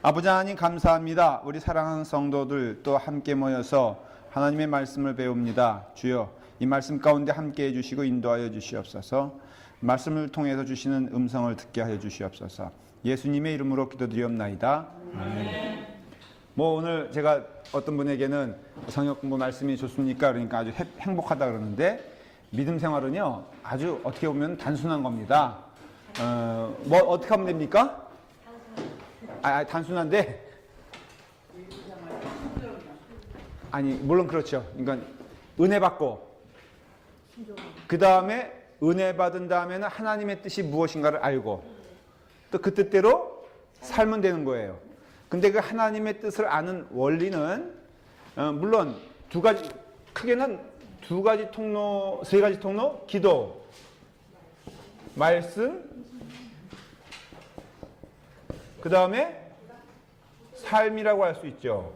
아버지 하나님 감사합니다. 우리 사랑하는 성도들 또 함께 모여서 하나님의 말씀을 배웁니다. 주여 이 말씀 가운데 함께 해주시고 인도하여 주시옵소서. 말씀을 통해서 주시는 음성을 듣게 하여 주시옵소서. 예수님의 이름으로 기도드리옵나이다. 아멘. 오늘 제가 어떤 분에게는 성역 공부 말씀이 좋습니까? 그러니까 아주 행복하다 그러는데 믿음 생활은요 아주 어떻게 보면 단순한 겁니다. 어떻게 하면 됩니까? 단순한데 아니 물론 그렇죠. 그러니까 은혜 받고 그 다음에 은혜 받은 다음에는 하나님의 뜻이 무엇인가를 알고 또 그 뜻대로 살면 되는 거예요. 근데 그 하나님의 뜻을 아는 원리는 물론 두 가지, 크게는 두 가지 통로, 세 가지 통로, 기도, 말씀, 그 다음에 삶이라고 할 수 있죠.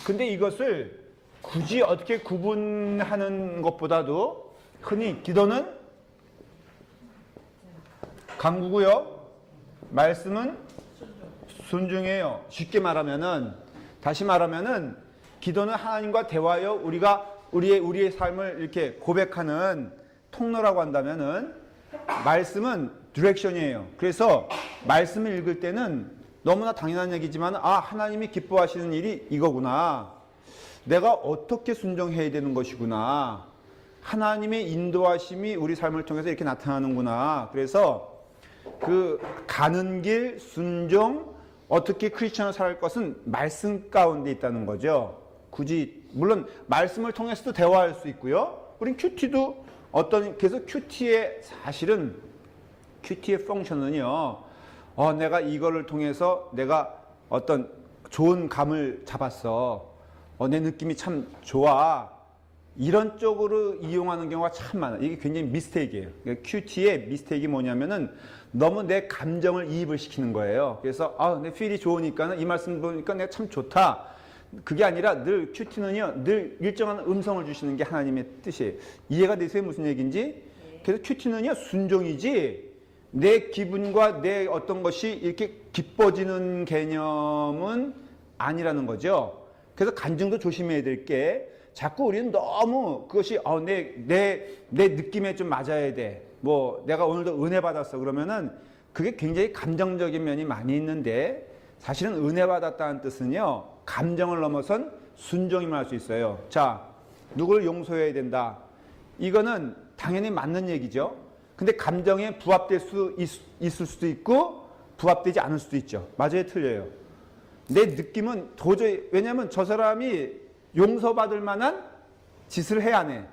근데 이것을 굳이 어떻게 구분하는 것보다도 흔히 기도는 간구고요, 말씀은 순종해요. 쉽게 말하면은, 다시 말하면은 기도는 하나님과 대화하여 우리가 우리의 삶을 이렇게 고백하는 통로라고 한다면은 말씀은 디렉션이에요. 그래서 말씀을 읽을 때는 너무나 당연한 얘기지만 하나님이 기뻐하시는 일이 이거구나. 내가 어떻게 순종해야 되는 것이구나. 하나님의 인도하심이 우리 삶을 통해서 이렇게 나타나는구나. 그래서 그 가는 길, 순종, 어떻게 크리스천을 살 것은 말씀 가운데 있다는 거죠. 굳이 물론 말씀을 통해서도 대화할 수 있고요. 우린 큐티도 그래서 큐티의 사실은 큐티의 펑션은요. 내가 이거를 통해서 내가 어떤 좋은 감을 잡았어. 내 느낌이 참 좋아. 이런 쪽으로 이용하는 경우가 참 많아요. 이게 굉장히 미스테이크예요. 큐티의 미스테이크가 뭐냐면은 너무 내 감정을 이입을 시키는 거예요. 그래서 내 필이 좋으니까는 이 말씀 보니까 내가 참 좋다. 그게 아니라 늘 큐티는요 늘 일정한 음성을 주시는 게 하나님의 뜻이에요. 이해가 되세요? 무슨 얘기인지? 그래서 큐티는요 순종이지 내 기분과 내 어떤 것이 이렇게 기뻐지는 개념은 아니라는 거죠. 그래서 간증도 조심해야 될 게 자꾸 우리는 너무 그것이 내 느낌에 좀 맞아야 돼. 내가 오늘도 은혜 받았어. 그러면은 그게 굉장히 감정적인 면이 많이 있는데 사실은 은혜 받았다는 뜻은요. 감정을 넘어선 순종임을 할 수 있어요. 자, 누구를 용서해야 된다. 이거는 당연히 맞는 얘기죠. 근데 감정에 부합될 수 있을 수도 있고 부합되지 않을 수도 있죠. 맞아요, 틀려요. 내 느낌은 도저히 왜냐하면 저 사람이 용서받을 만한 짓을 해야 안 해.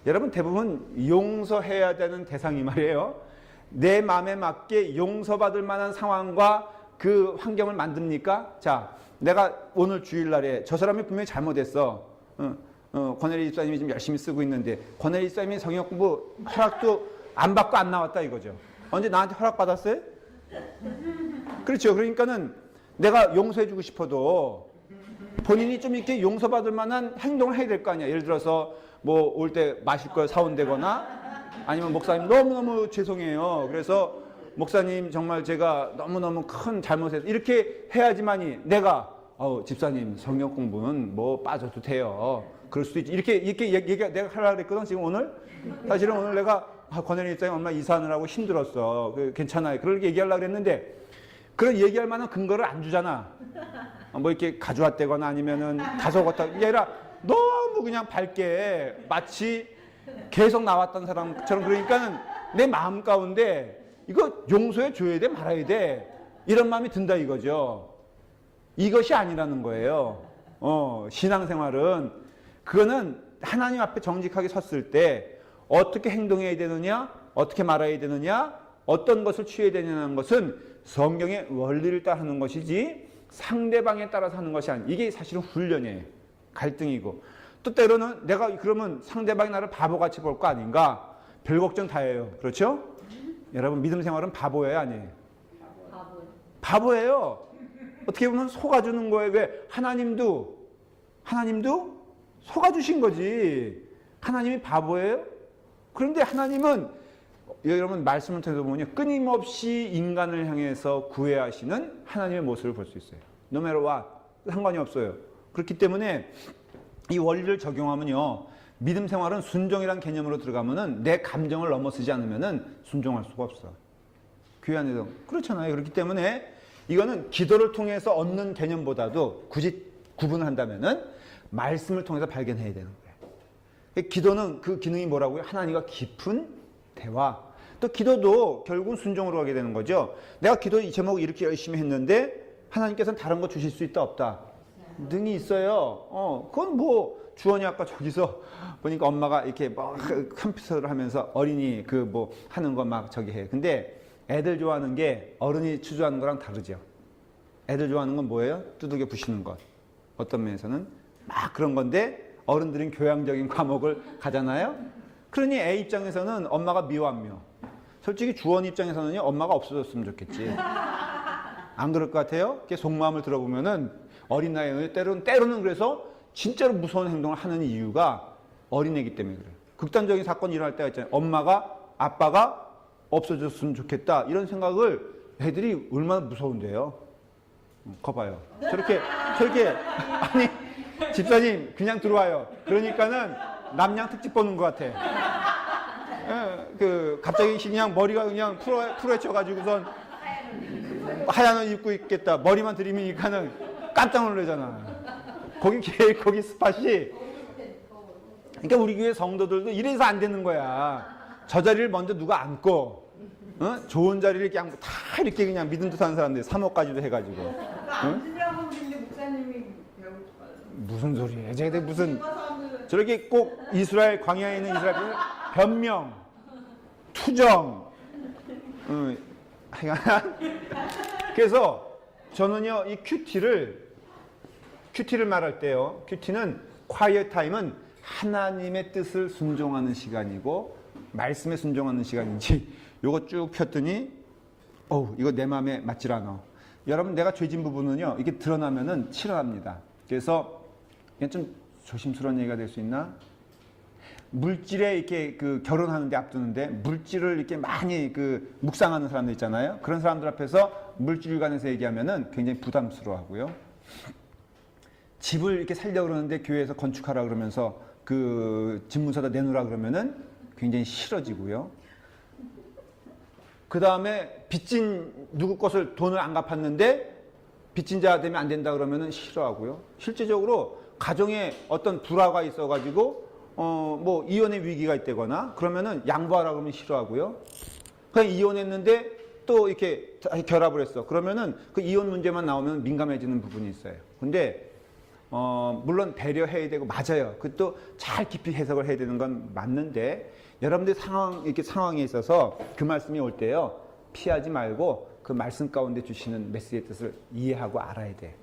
여러분 대부분 용서해야 되는 대상이 말이에요. 내 마음에 맞게 용서받을 만한 상황과 그 환경을 만듭니까? 자, 내가 오늘 주일날에 저 사람이 분명히 잘못했어. 권혜리 집사님이 지금 열심히 쓰고 있는데 권혜리 집사님이 성역 공부 허락도 안 받고 안 나왔다 이거죠. 언제 나한테 허락 받았어요? 그렇죠. 그러니까는 내가 용서해주고 싶어도 본인이 좀 이렇게 용서받을 만한 행동을 해야 될 거 아니야. 예를 들어서 올 때 마실 걸 사온다거나 아니면 목사님 너무너무 죄송해요. 그래서 목사님 정말 제가 너무너무 큰 잘못했어요. 이렇게 해야지만이 내가 집사님 성경 공부는 빠져도 돼요. 그럴 수도 있지. 이렇게 얘기 내가 하려고 그랬거든. 지금 오늘 사실은 오늘 내가 권혜리 입장에 엄마 이사하느라고 힘들었어. 괜찮아요. 그렇게 얘기하려고 그랬는데 그런 얘기할 만한 근거를 안 주잖아. 이렇게 가져왔다거나 아니면은 가져갔다. 이게 아니라 너무 그냥 밝게 마치 계속 나왔던 사람처럼 그러니까는 내 마음 가운데 이거 용서해 줘야 돼 말아야 돼 이런 마음이 든다 이거죠. 이것이 아니라는 거예요. 신앙생활은 그거는 하나님 앞에 정직하게 섰을 때 어떻게 행동해야 되느냐, 어떻게 말해야 되느냐, 어떤 것을 취해야 되냐는 것은 성경의 원리를 따라 하는 것이지 상대방에 따라서 하는 것이 아니에요. 이게 사실은 훈련이에요. 갈등이고 또 때로는 내가 그러면 상대방이 나를 바보같이 볼 거 아닌가? 별 걱정 다 해요. 그렇죠? 여러분 믿음 생활은 바보예요, 아니에요? 바보예요. 어떻게 보면 속아주는 거예요. 왜? 하나님도 속아주신 거지. 하나님이 바보예요? 그런데 하나님은 여러분 말씀을 통해서 보면요, 끊임없이 인간을 향해서 구애하시는 하나님의 모습을 볼 수 있어요. No matter what, 상관이 없어요. 그렇기 때문에 이 원리를 적용하면요, 믿음 생활은 순종이란 개념으로 들어가면은 내 감정을 넘어서지 않으면은 순종할 수가 없어. 교회 안에서 그렇잖아요. 그렇기 때문에 이거는 기도를 통해서 얻는 개념보다도 굳이 구분을 한다면은 말씀을 통해서 발견해야 되는 거예요. 기도는 그 기능이 뭐라고요? 하나님과 깊은 대화. 또 기도도 결국은 순종으로 가게 되는 거죠. 내가 기도 이 제목을 이렇게 열심히 했는데 하나님께서는 다른 거 주실 수 있다 없다? 능이 있어요. 그건 뭐 주원이 아까 저기서 보니까 엄마가 이렇게 막 컴퓨터를 하면서 어린이 그 뭐 하는 거 막 저기 해. 근데 애들 좋아하는 게 어른이 추구하는 거랑 다르죠. 애들 좋아하는 건 뭐예요? 두들겨 부시는 것. 어떤 면에서는 막 그런 건데 어른들은 교양적인 과목을 가잖아요. 그러니 애 입장에서는 엄마가 미워 안 미워? 솔직히 주원 입장에서는요, 엄마가 없어졌으면 좋겠지. 안 그럴 것 같아요? 이렇게 속마음을 들어보면은 어린 나이에 때로는 그래서 진짜로 무서운 행동을 하는 이유가 어린애기 때문에 그래요. 극단적인 사건이 일어날 때가 있잖아요. 엄마가, 아빠가 없어졌으면 좋겠다. 이런 생각을 애들이 얼마나 무서운데요. 거봐요. 저렇게, 아니, 집사님, 그냥 들어와요. 그러니까는 남양 특집 보는 것 같아. 갑자기 그냥 머리가 그냥 풀어헤쳐가지고선 하얀 옷 입고 있겠다. 머리만 들이미니까는 깜짝 놀라잖아. 거기 스팟이. 그러니까 우리 교회 성도들도 이래서 안 되는 거야. 저 자리를 먼저 누가 앉고, 좋은 자리를 그냥 다 이렇게 그냥 믿음 듯한 사람들 3호까지도 해가지고. 무슨 소리예요? 제가 무슨 저렇게 꼭 이스라엘 광야에 있는 이스라엘 변명, 투정, 그래서 저는요 이 큐티를 말할 때요, 큐티는 quiet time은 하나님의 뜻을 순종하는 시간이고 말씀에 순종하는 시간인지 요거 쭉 폈더니 이거 내 마음에 맞질 않아. 여러분 내가 죄진 부분은요 이게 드러나면은 치료합니다. 그래서 그냥 좀 조심스러운 얘기가 될 수 있나? 물질에 이렇게 그 결혼하는데 앞두는데 물질을 이렇게 많이 그 묵상하는 사람들 있잖아요. 그런 사람들 앞에서 물질에 관해서 얘기하면은 굉장히 부담스러워하고요. 집을 이렇게 살려고 그러는데 교회에서 건축하라 그러면서 그 집문서다 내놓으라 그러면은 굉장히 싫어지고요. 그 다음에 빚진 누구 것을 돈을 안 갚았는데 빚진 자 되면 안 된다 그러면은 싫어하고요. 실제적으로 가정에 어떤 불화가 있어가지고 뭐 이혼의 위기가 있다거나 그러면은 양보하라 그러면 싫어하고요. 그냥 이혼했는데 또 이렇게 결합을 했어. 그러면은 그 이혼 문제만 나오면 민감해지는 부분이 있어요. 근데 물론 배려해야 되고 맞아요. 그것도 잘 깊이 해석을 해야 되는 건 맞는데 여러분들 상황에 있어서 그 말씀이 올 때요 피하지 말고 그 말씀 가운데 주시는 메시지의 뜻을 이해하고 알아야 돼.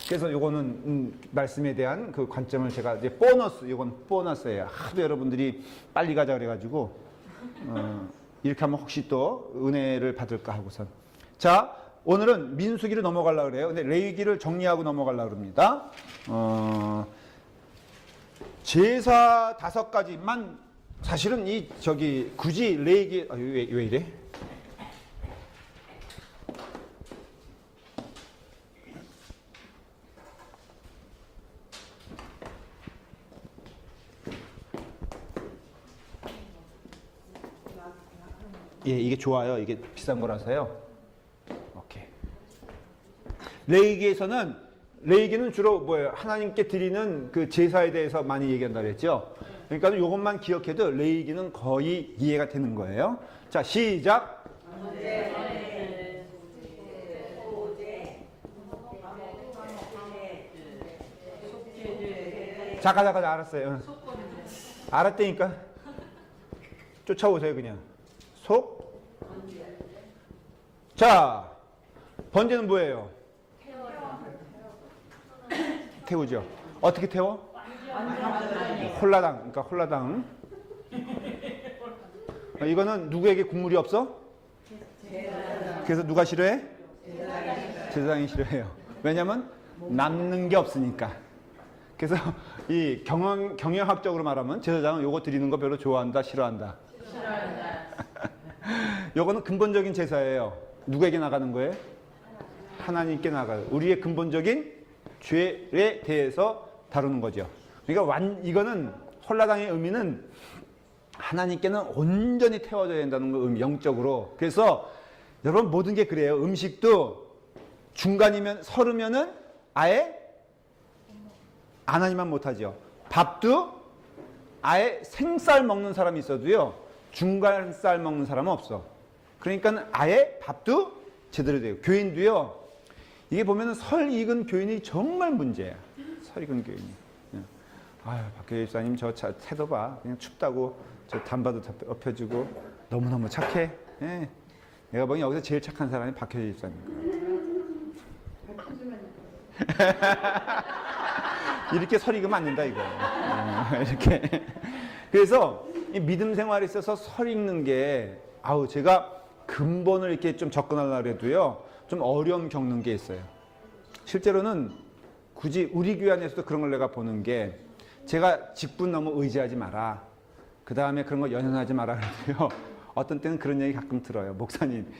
그래서 요거는 말씀에 대한 그 관점을 제가 이제 이건 보너스예요. 하도 여러분들이 빨리 가자 그래가지고 이렇게 하면 혹시 또 은혜를 받을까 하고선. 자, 오늘은 민수기를 넘어가려고 그래요. 근데 레위기를 정리하고 넘어가려고 합니다. 제사 5가지만 사실은 굳이 레위기 왜 이래? 예, 이게 좋아요. 이게 비싼 거라서요. 오케이. 레위기는 주로 뭐예요? 하나님께 드리는 그 제사에 대해서 많이 얘기한다 그랬죠. 그러니까 이것만 기억해도 레위기는 거의 이해가 되는 거예요. 자, 시작. 잠깐 알았어요. 알았다니까. 쫓아오세요 그냥. 자, 번제는 뭐예요? 태우죠. 어떻게 태워? 홀라당. 그러니까 홀라당. 이거는 누구에게 국물이 없어? 그래서 누가 싫어해? 제사장이 싫어해요. 왜냐면 남는 게 없으니까. 그래서 이 경영학적으로 말하면 제사장은 요거 드리는 거 별로 좋아한다, 싫어한다? 싫어한다. 요거는 근본적인 제사예요. 누구에게 나가는 거예요? 하나님께 나가요. 우리의 근본적인 죄에 대해서 다루는 거죠. 그러니까 이거는 홀라당의 의미는 하나님께는 온전히 태워져야 된다는 거, 영적으로. 그래서 여러분 모든 게 그래요. 음식도 중간이면 서르면은 아예 안 하니만 못하죠. 밥도 아예 생쌀 먹는 사람이 있어도요, 중간쌀 먹는 사람은 없어. 그러니까 아예 밥도 제대로 돼요. 교인도요, 이게 보면은 설 익은 교인이 정말 문제야. 설 익은 교인이. 아유, 박교희 집사님 저 태도 봐. 그냥 춥다고 저 담바도 엎혀주고 너무너무 착해. 예. 내가 보기엔 여기서 제일 착한 사람이 박효희 집사님. 이렇게 설 익으면 안 된다 이거. 이렇게. 그래서 이 믿음 생활에 있어서 설 읽는 게, 제가 근본을 이렇게 좀 접근하려고 해도요, 좀 어려움 겪는 게 있어요. 실제로는 굳이 우리 교회 안에서도 그런 걸 내가 보는 게, 제가 직분 너무 의지하지 마라, 그 다음에 그런 거 연연하지 마라 그래도요, 어떤 때는 그런 얘기 가끔 들어요. 목사님,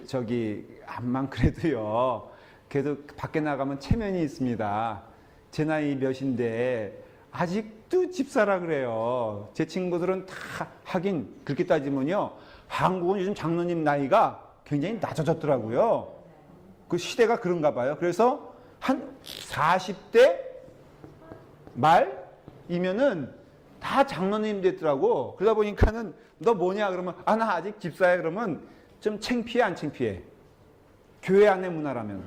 저기 암만 그래도요, 그래도 밖에 나가면 체면이 있습니다. 제 나이 몇인데 아직도 집사라 그래요. 제 친구들은 다 하긴 그렇게 따지면요, 한국은 요즘 장로님 나이가 굉장히 낮아졌더라고요. 그 시대가 그런가 봐요. 그래서 한 40대 말이면은 다 장로님 됐더라고. 그러다 보니까는 너 뭐냐 그러면 나 아직 집사야 그러면 좀 창피해, 안 창피해? 교회 안의 문화라면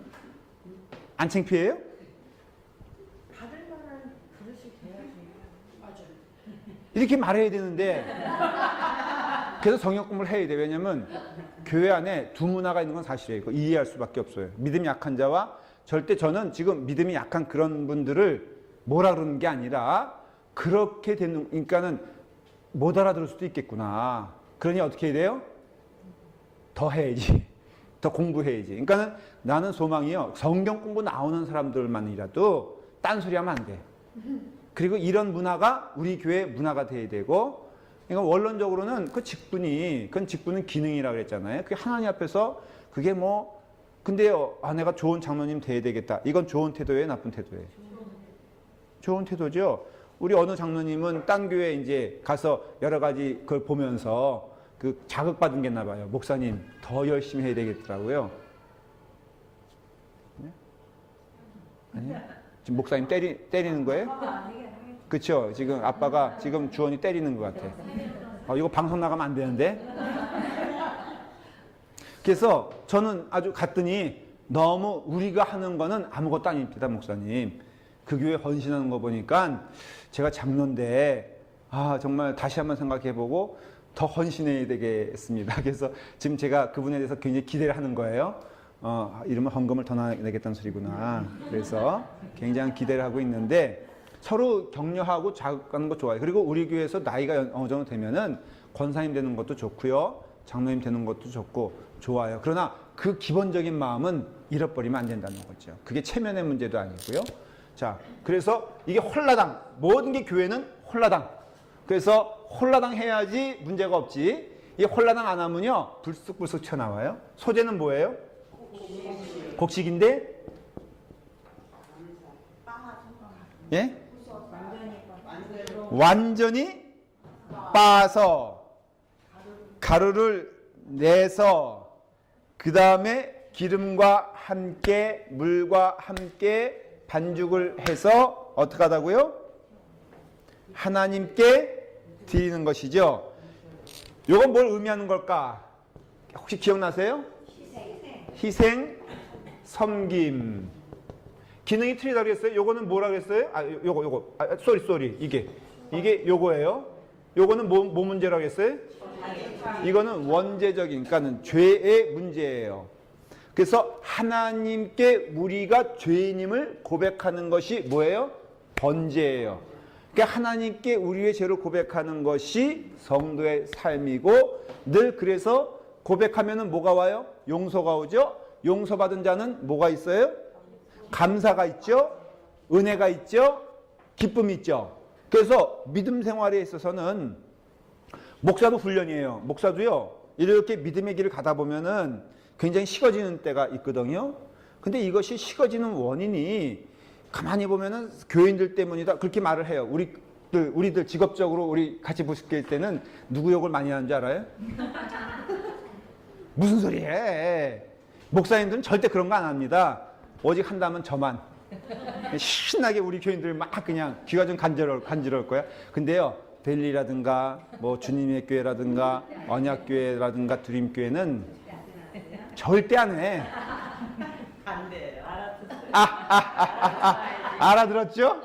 안 창피해요? 받을 만한 그릇이 돼야지. 맞아요. 이렇게 말해야 되는데, 그래서 성역 공부를 해야 돼. 왜냐면 교회 안에 두 문화가 있는 건 사실이에요. 이해할 수밖에 없어요. 믿음이 약한 자와, 절대 저는 지금 믿음이 약한 그런 분들을 뭐라 그러는 게 아니라, 그렇게 되는, 그러니까는 못 알아들을 수도 있겠구나. 그러니 어떻게 해야 돼요? 더 해야지. 더 공부해야지. 그러니까는 나는 소망이요, 성경 공부 나오는 사람들만이라도 딴소리 하면 안 돼. 그리고 이런 문화가 우리 교회 문화가 돼야 되고, 그러니까 원론적으로는 그건 직분은 기능이라고 그랬잖아요. 그게 하나님 앞에서 그게 뭐, 근데요, 내가 좋은 장로님 돼야 되겠다. 이건 좋은 태도예요, 나쁜 태도예요? 좋은 태도죠. 우리 어느 장로님은 딴 교회 이제 가서 여러 가지 그걸 보면서 그 자극받은 게 있나 봐요. 목사님, 더 열심히 해야 되겠더라고요. 네? 아니요? 지금 목사님 때리는 거예요? 그렇죠? 지금 아빠가 지금 주원이 때리는 것 같아. 이거 방송 나가면 안 되는데. 그래서 저는 아주 갔더니, 너무 우리가 하는 거는 아무것도 아닙니다, 목사님. 그 교회 헌신하는 거 보니까 제가 장로인데 정말 다시 한번 생각해보고 더 헌신해야 되겠습니다. 그래서 지금 제가 그분에 대해서 굉장히 기대를 하는 거예요. 이러면 헌금을 더 내겠다는 소리구나. 그래서 굉장히 기대를 하고 있는데, 서로 격려하고 자극하는 거 좋아요. 그리고 우리 교회에서 나이가 어느 정도 되면은 권사님 되는 것도 좋고요, 장로님 되는 것도 좋고 좋아요. 그러나 그 기본적인 마음은 잃어버리면 안 된다는 거죠. 그게 체면의 문제도 아니고요. 자, 그래서 이게 홀라당, 모든 게 교회는 홀라당. 그래서 홀라당 해야지 문제가 없지. 이 홀라당 안 하면요, 불쑥불쑥 튀어나와요. 소재는 뭐예요? 곡식인데, 예? 완전히 빻아서 가루를 내서 그 다음에 기름과 함께 물과 함께 반죽을 해서 어떻게 하다고요? 하나님께 드리는 것이죠. 이건 뭘 의미하는 걸까? 혹시 기억나세요? 희생, 섬김. 기능이 틀리다고 그랬어요? 요거는 뭐라 그랬어요? 요거. 쏘리. 이게 요거예요. 요거는 뭐 문제라고 했어요? 이거는 원죄적인, 그러니까는 죄의 문제예요. 그래서 하나님께 우리가 죄인임을 고백하는 것이 뭐예요? 번제예요. 그러니까 하나님께 우리의 죄를 고백하는 것이 성도의 삶이고, 늘 그래서 고백하면은 뭐가 와요? 용서가 오죠. 용서받은 자는 뭐가 있어요? 감사가 있죠. 은혜가 있죠. 기쁨이 있죠. 그래서 믿음 생활에 있어서는 목사도 훈련이에요. 목사도요, 이렇게 믿음의 길을 가다 보면은 굉장히 식어지는 때가 있거든요. 근데 이것이 식어지는 원인이 가만히 보면은 교인들 때문이다. 그렇게 말을 해요. 우리들 직업적으로 우리 같이 부식될 때는 누구 욕을 많이 하는 줄 알아요? 무슨 소리해? 목사님들은 절대 그런 거 안 합니다. 오직 한다면 저만. 신나게 우리 교인들 막 그냥 귀가 좀 간지러울 거야. 근데요, 벨리라든가 뭐 주님의 교회라든가 언약교회라든가 드림교회는 절대 안 해. 반대예요. 알아들었죠?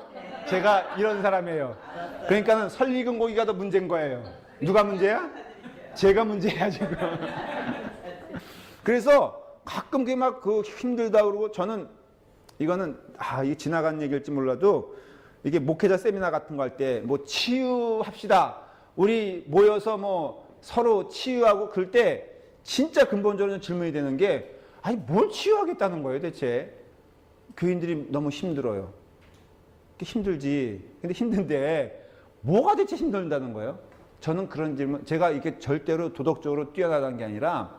제가 이런 사람이에요. 그러니까는 설익은 고기가 더 문제인 거예요. 누가 문제야? 제가 문제야 지금. 그래서 가끔 그게 막 그 힘들다 그러고 저는 이거는 이게 지나간 얘기일지 몰라도 이게 목회자 세미나 같은 거 할 때 뭐 치유합시다. 우리 모여서 뭐 서로 치유하고 그럴 때 진짜 근본적으로 질문이 되는 게 아니 뭘 치유하겠다는 거예요 대체. 교인들이 너무 힘들어요. 힘들지. 근데 힘든데 뭐가 대체 힘들다는 거예요? 저는 그런 질문, 제가 이게 절대로 도덕적으로 뛰어나다는 게 아니라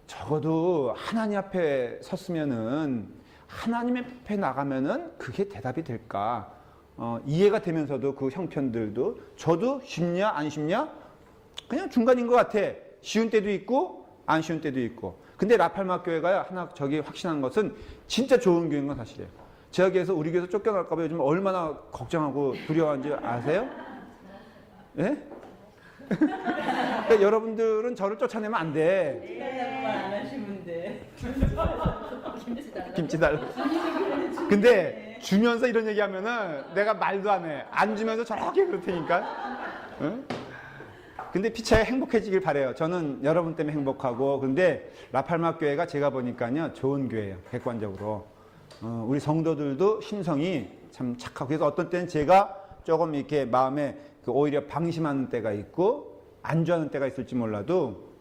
적어도 하나님 앞에 섰으면은 하나님 앞에 나가면은 그게 대답이 될까? 이해가 되면서도 그 형편들도 저도 쉽냐 안 쉽냐? 그냥 중간인 것 같아. 쉬운 때도 있고 안 쉬운 때도 있고. 근데 라팔마 교회가 하나 저기 확신한 것은 진짜 좋은 교회인 건 사실이에요. 제가 그래서 우리 교회에서 쫓겨날까 봐 요즘 얼마나 걱정하고 두려워하는지 아세요? 예? 그러니까 여러분들은 저를 쫓아내면 안 돼. 안 하시면 돼. 김치 달라. 근데 주면서 이런 얘기하면은 내가 말도 안 해. 안 주면서 저렇게 그럴 테니까. 응? 근데 피차에 행복해지길 바래요. 저는 여러분 때문에 행복하고. 근데 라팔마 교회가 제가 보니까요 좋은 교회예요. 객관적으로. 우리 성도들도 심성이 참 착하고. 그래서 어떤 때는 제가 조금 이렇게 마음에 오히려 방심하는 때가 있고 안 좋아하는 때가 있을지 몰라도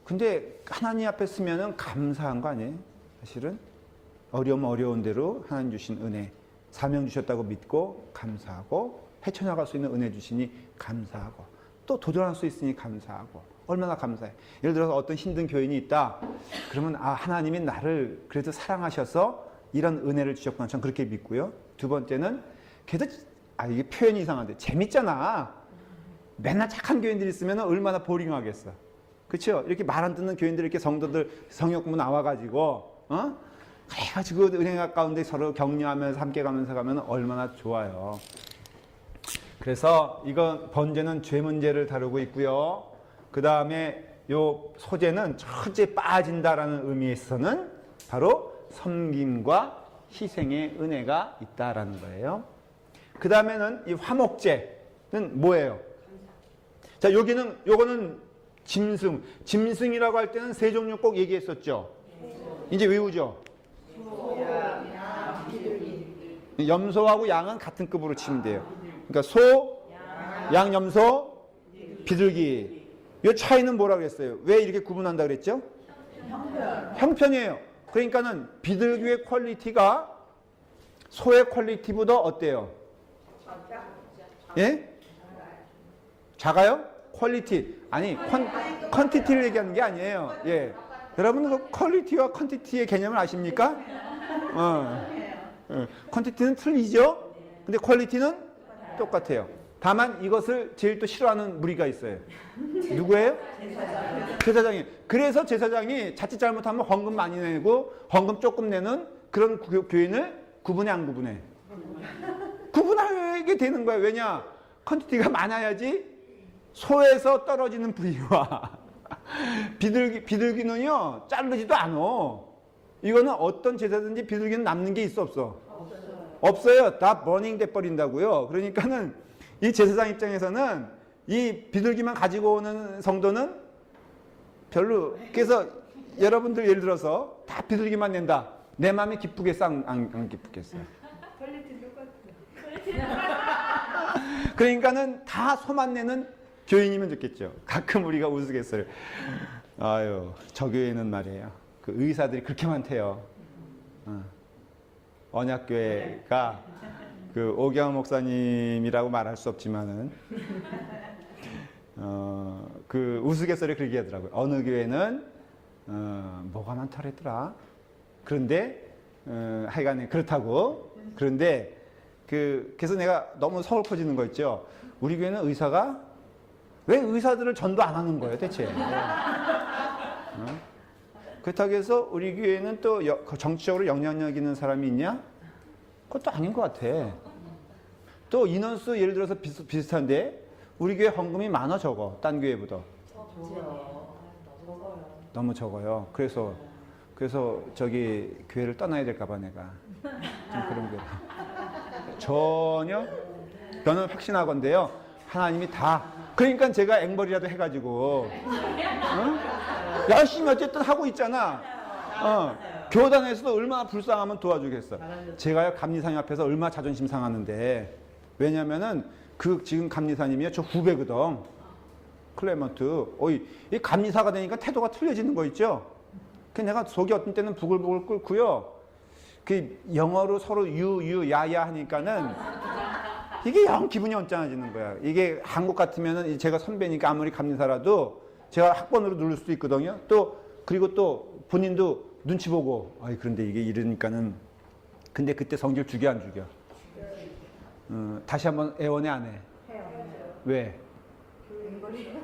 근데 하나님 앞에 쓰면은 감사한 거 아니에요? 사실은 어려운 대로 하나님 주신 은혜, 사명 주셨다고 믿고 감사하고 헤쳐나갈 수 있는 은혜 주시니 감사하고 또 도전할 수 있으니 감사하고 얼마나 감사해. 예를 들어서 어떤 힘든 교인이 있다. 그러면 하나님이 나를 그래도 사랑하셔서 이런 은혜를 주셨구나. 전 그렇게 믿고요. 두 번째는 걔도 이게 표현이 이상한데 재밌잖아. 맨날 착한 교인들이 있으면 얼마나 보링하겠어. 그렇죠? 이렇게 말 안 듣는 교인들 이렇게 성도들 성역부 나와가지고 그래가지고 은혜 가까운데 서로 격려하면서 함께 가면서 가면 얼마나 좋아요. 그래서 이건 번제는 죄 문제를 다루고 있고요. 그 다음에 요 소제는 첫째 빠진다라는 의미에서는 바로 섬김과 희생의 은혜가 있다라는 거예요. 그 다음에는 이 화목제는 뭐예요? 자, 요거는 짐승이라고 할 때는 세 종류 꼭 얘기했었죠. 이제 외우죠. 염소하고 양은 같은 급으로 치면 돼요. 그러니까 소, 양, 염소, 비둘기. 이 차이는 뭐라고 그랬어요? 왜 이렇게 구분한다 그랬죠? 형편이에요. 그러니까는 비둘기의 퀄리티가 소의 퀄리티보다 어때요? 예? 작아요? 퀄리티. 아니, 퀀티티를 얘기하는 게 아니에요. 예. 여러분은 그 퀄리티와 퀀티티의 개념을 아십니까? 퀀티티는 틀리죠? 근데 퀄리티는 똑같아요. 다만 이것을 제일 또 싫어하는 무리가 있어요. 누구예요? 제사장이. 그래서 제사장이 자칫 잘못하면 헌금 많이 내고 헌금 조금 내는 그런 교인을 구분해 안 구분해? 구분하게 되는 거예요. 왜냐? 퀀티티가 많아야지 소에서 떨어지는 부위와 비둘기는요 자르지도 않아. 이거는 어떤 제사든지 비둘기는 남는 게 있어 없어? 없어요. 다 버닝 돼 버린다고요. 그러니까는 이 제사장 입장에서는 이 비둘기만 가지고 오는 성도는 별로. 그래서 여러분들 예를 들어서 다 비둘기만 낸다. 내 마음이 기쁘겠어 안 기쁘겠어요? 그러니까는 다 소만 내는 교인이면 좋겠죠. 가끔 우리가 우스갯소리. 아유, 저 교회는 말이에요. 그 의사들이 그렇게 많대요. 언약교회가 그 오경환 목사님이라고 말할 수 없지만은 그 우스갯소리 그렇게 하더라고요. 어느 교회는 뭐가 많더랬더라. 그런데 하여간에 그렇다고. 그런데 그래서 내가 너무 서글퍼지는 거 있죠. 우리 교회는 의사가 왜 의사들을 전도 안 하는 거예요, 대체? 그렇다고 해서 우리 교회는 또 정치적으로 영향력 있는 사람이 있냐? 그것도 아닌 것 같아. 또 인원수 예를 들어서 비슷한데 우리 교회 헌금이 많아 적어? 딴 교회보다? 너무 적어요. 그래서 저기 교회를 떠나야 될까 봐 내가 좀 그런 게 전혀 저는 확신하건대요. 하나님이 다 그러니까 제가 앵벌이라도 해가지고 열심히 어쨌든 하고 있잖아. 교단에서도 얼마나 불쌍하면 도와주겠어. 제가요 감리사님 앞에서 얼마나 자존심 상하는데. 왜냐면은 지금 감리사님이요 저 후배거든. 클레먼트. 이 감리사가 되니까 태도가 틀려지는 거 있죠. 그 내가 속이 어떤 때는 부글부글 끓고요. 그 영어로 서로 야야 하니까는 이게 영 기분이 언짢아지는 거야. 이게 한국 같으면은 제가 선배니까 아무리 감리사라도 제가 학번으로 누를 수도 있거든요. 그리고 또 본인도 눈치 보고 그런데 이게 이러니까는 근데 그때 성질 죽여 안 죽여? 다시 한번 애원해 안 해? 왜?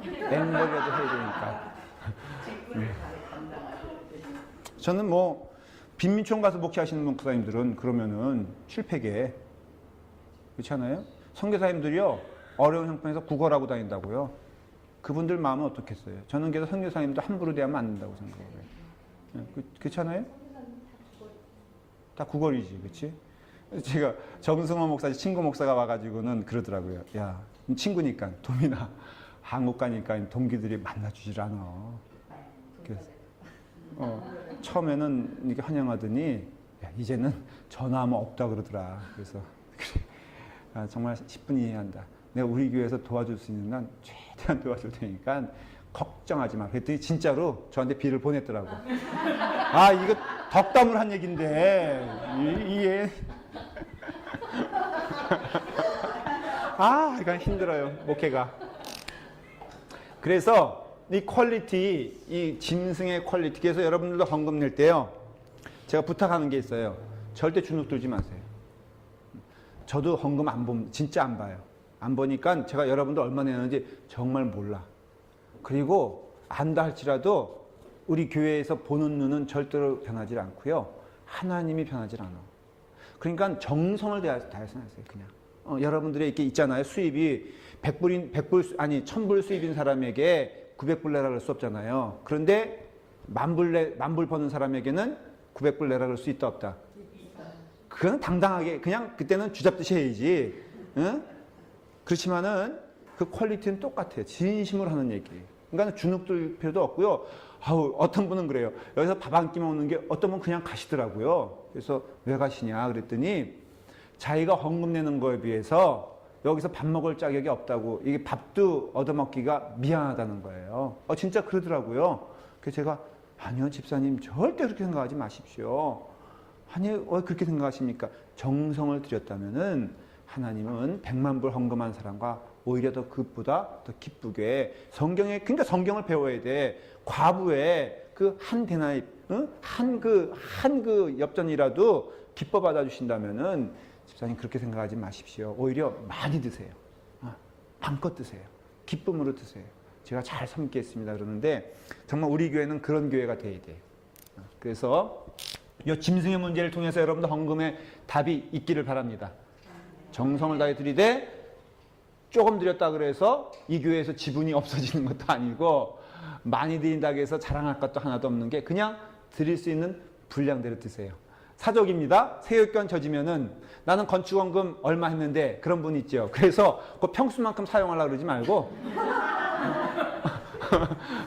앵벌이라도 해야 되니까. 저는 뭐 빈민촌 가서 목회하시는 목사님들은 그러면은 실패게 그렇지 않아요? 선교사님들이요 어려운 형편에서 구걸하고 다닌다고요. 그분들 마음은 어떻겠어요? 저는 그래서 선교사님도 함부로 대하면 안 된다고 생각해요. 그렇지 않아요? 다 구걸이지, 그렇지? 제가 정승호 목사 친구 목사가 와가지고는 그러더라고요. 야, 친구니까 도민아 한국 가니까 동기들이 만나주질 않아. 그래서 처음에는 이렇게 환영하더니 야, 이제는 전화하면 없다 그러더라. 그래서 정말 10분 이해한다. 내가 우리 교회에서 도와줄 수 있는 난 최대한 도와줄 테니까 걱정하지 마. 그랬더니 진짜로 저한테 비를 보냈더라고. 이거 덕담을 한 얘긴데 이게 이건 힘들어요 목회가. 그래서 이 퀄리티, 이 짐승의 퀄리티. 그래서 여러분들도 헌금 낼 때요 제가 부탁하는 게 있어요. 절대 주눅 들지 마세요. 저도 헌금 안 봅니다. 진짜 안 봐요. 안 보니까 제가 여러분들 얼마 내는지 정말 몰라. 그리고 안다 할지라도 우리 교회에서 보는 눈은 절대로 변하지 않고요. 하나님이 변하지 않아. 그러니까 정성을 다해서 하세요. 그냥 여러분들의 이렇게 있잖아요. 수입이 1,000불 수입인 사람에게 900불 내라 그럴 수 없잖아요. 그런데 만불 버는 사람에게는 900불 내라 그럴 수 있다 없다? 그건 당당하게 그냥 그때는 쥐잡듯이 해야지. 응? 그렇지만은 그 퀄리티는 똑같아요. 진심으로 하는 얘기. 그러니까 주눅 들 필요도 없고요. 어떤 분은 그래요. 여기서 밥 한 끼 먹는 게 어떤 분은 그냥 가시더라고요. 그래서 왜 가시냐 그랬더니 자기가 헌금 내는 거에 비해서 여기서 밥 먹을 자격이 없다고, 이게 밥도 얻어먹기가 미안하다는 거예요. 진짜 그러더라고요. 그래서 제가 아니요 집사님 절대 그렇게 생각하지 마십시오. 아니 왜 그렇게 생각하십니까? 정성을 들였다면은 하나님은 100만 불 헌금한 사람과 오히려 더 그것보다 더 기쁘게 그러니까 성경을 배워야 돼. 과부의 그 한 데나리, 한 그 엽전이라도 기뻐 받아주신다면은 집사님 그렇게 생각하지 마십시오. 오히려 많이 드세요. 마음껏 드세요. 기쁨으로 드세요. 제가 잘 섬기겠습니다. 그러는데 정말 우리 교회는 그런 교회가 돼야 돼요. 그래서 이 짐승의 문제를 통해서 여러분들 헌금의 답이 있기를 바랍니다. 정성을 다해 드리되 조금 드렸다 그래서 이 교회에서 지분이 없어지는 것도 아니고 많이 드린다고 해서 자랑할 것도 하나도 없는 게 그냥 드릴 수 있는 분량대로 드세요. 사족입니다. 세율권 져지면은 나는 건축원금 얼마 했는데 그런 분 있죠. 그래서 그 평수만큼 사용하려고 그러지 말고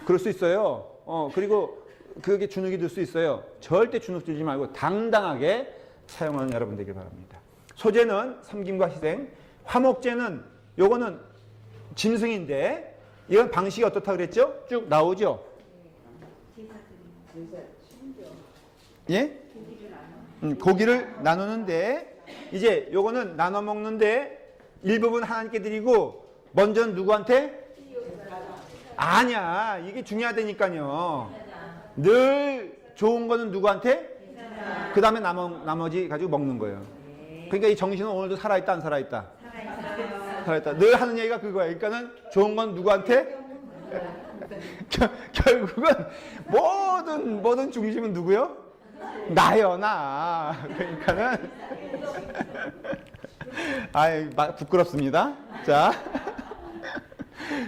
그럴 수 있어요. 그리고 그게 주눅이 들 수 있어요. 절대 주눅 들지 말고 당당하게 사용하는 여러분 되길 바랍니다. 소재는 섬김과 희생, 화목제는 요거는 짐승인데 이건 방식이 어떻다 그랬죠? 쭉 나오죠? 예? 고기를 나누는데 이제 요거는 나눠 먹는데 일부분 하나님께 드리고 먼저는 누구한테? 아니야. 이게 중요하다니까요. 늘 좋은 거는 누구한테? 그 다음에 나머지 가지고 먹는 거예요. 그러니까 이 정신은 오늘도 살아있다, 안 살아있다? 살아있다. 늘 하는 얘기가 그거예요. 그러니까는 좋은 건 누구한테? 결국은 모든 중심은 누구요? 나요, 나. 그러니까는 아이 부끄럽습니다. 자.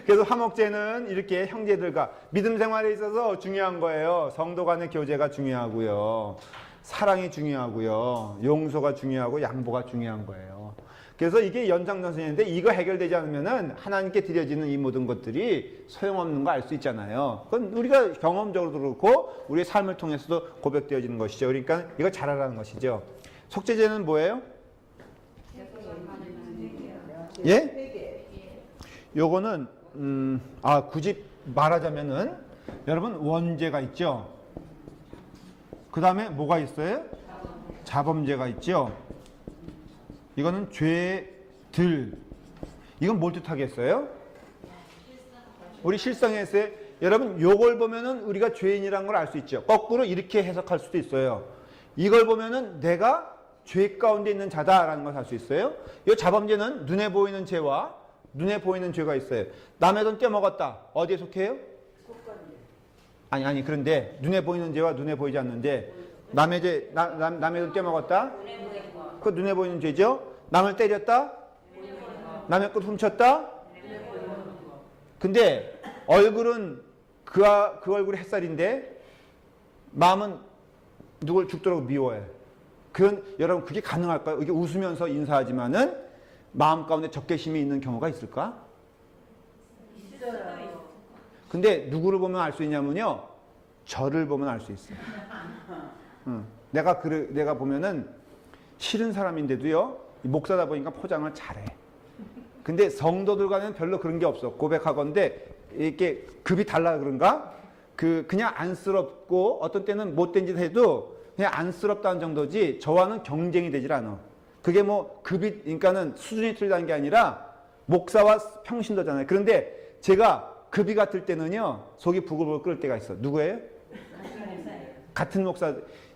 그래서 화목제는 이렇게 형제들과 믿음 생활에 있어서 중요한 거예요. 성도 간의 교제가 중요하고요. 사랑이 중요하고요. 용서가 중요하고 양보가 중요한 거예요. 그래서 이게 연장선상인데 이거 해결되지 않으면은 하나님께 드려지는 이 모든 것들이 소용없는 거 알 수 있잖아요. 그건 우리가 경험적으로도 그렇고 우리의 삶을 통해서도 고백되어지는 것이죠. 그러니까 이거 잘 알아라는 것이죠. 속죄제는 뭐예요? 예? 요거는 굳이 말하자면은 여러분 원죄가 있죠. 그 다음에 뭐가 있어요? 자범죄가 있죠. 이거는 죄들. 이건 뭘 뜻하겠어요? 우리 실성에서요. 여러분 요걸 보면은 우리가 죄인이라는 걸 알 수 있죠. 거꾸로 이렇게 해석할 수도 있어요. 이걸 보면은 내가 죄 가운데 있는 자다라는 걸 알 수 있어요. 이 자범죄는 눈에 보이는 죄와 눈에 보이는 죄가 있어요. 남의 돈 떼먹었다. 어디에 속해요? 아니 그런데 눈에 보이는 죄와 눈에 보이지 않는데 남의 돈 떼먹었다. 그 눈에 보이는 죄죠. 남을 때렸다. 남의 것 훔쳤다. 근데 얼굴은 그 얼굴이 햇살인데 마음은 누굴 죽도록 미워해. 여러분 그게 가능할까요? 이게 웃으면서 인사하지만은 마음 가운데 적개심이 있는 경우가 있을까? 있어요. 근데 누구를 보면 알 수 있냐면요. 저를 보면 알 수 있어요. 내가 보면은 싫은 사람인데도요. 목사다 보니까 포장을 잘해. 근데 성도들과는 별로 그런 게 없어. 고백하건대 이렇게 급이 달라 그런가? 그냥 안쓰럽고 어떤 때는 못된 짓 해도 그냥 안쓰럽다는 정도지 저와는 경쟁이 되질 않아. 그게 급이, 그러니까는 수준이 틀리다는 게 아니라 목사와 평신도잖아요. 그런데 제가 급이 같을 때는요, 속이 부글부글 끓을 때가 있어. 누구예요? 같은 목사.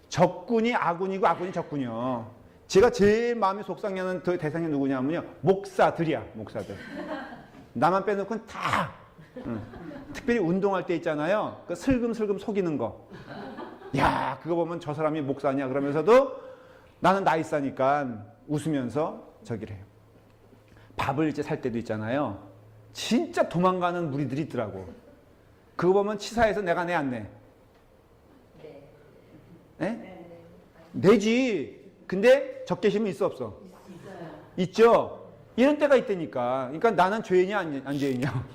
적군이 아군이고 아군이 적군이요. 제가 제일 마음이 속상해하는 대상이 누구냐면요. 목사들이야, 목사들. 나만 빼놓고는 다. 특별히 운동할 때 있잖아요. 그 슬금슬금 속이는 거. 야, 그거 보면 저 사람이 목사냐 그러면서도 나는 나이싸니까 웃으면서 저기를 해요. 밥을 이제 살 때도 있잖아요. 진짜 도망가는 무리들이 있더라고. 그거 보면 치사해서 내가 내 안 내? 네? 내지. 근데 적개심은 있어 없어? 있죠. 이런 때가 있다니까. 그러니까 나는 죄인이야 안 죄인이야?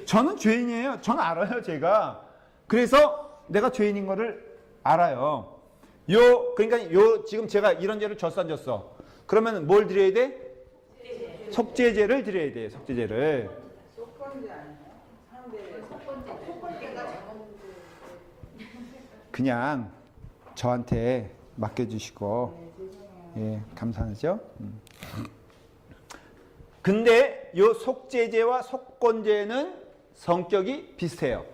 저는 죄인이에요. 저는 알아요 제가. 그래서 내가 죄인인 거를 알아요. 그러니까 지금 제가 이런 죄를 졌어 안 졌어? 그러면 뭘 드려야 돼? 속죄제를 드려야 돼. 속죄제를. 속건제 아니에요? 그냥 저한테 맡겨주시고 예, 감사하죠. 근데 요 속죄제와 속건제는 성격이 비슷해요.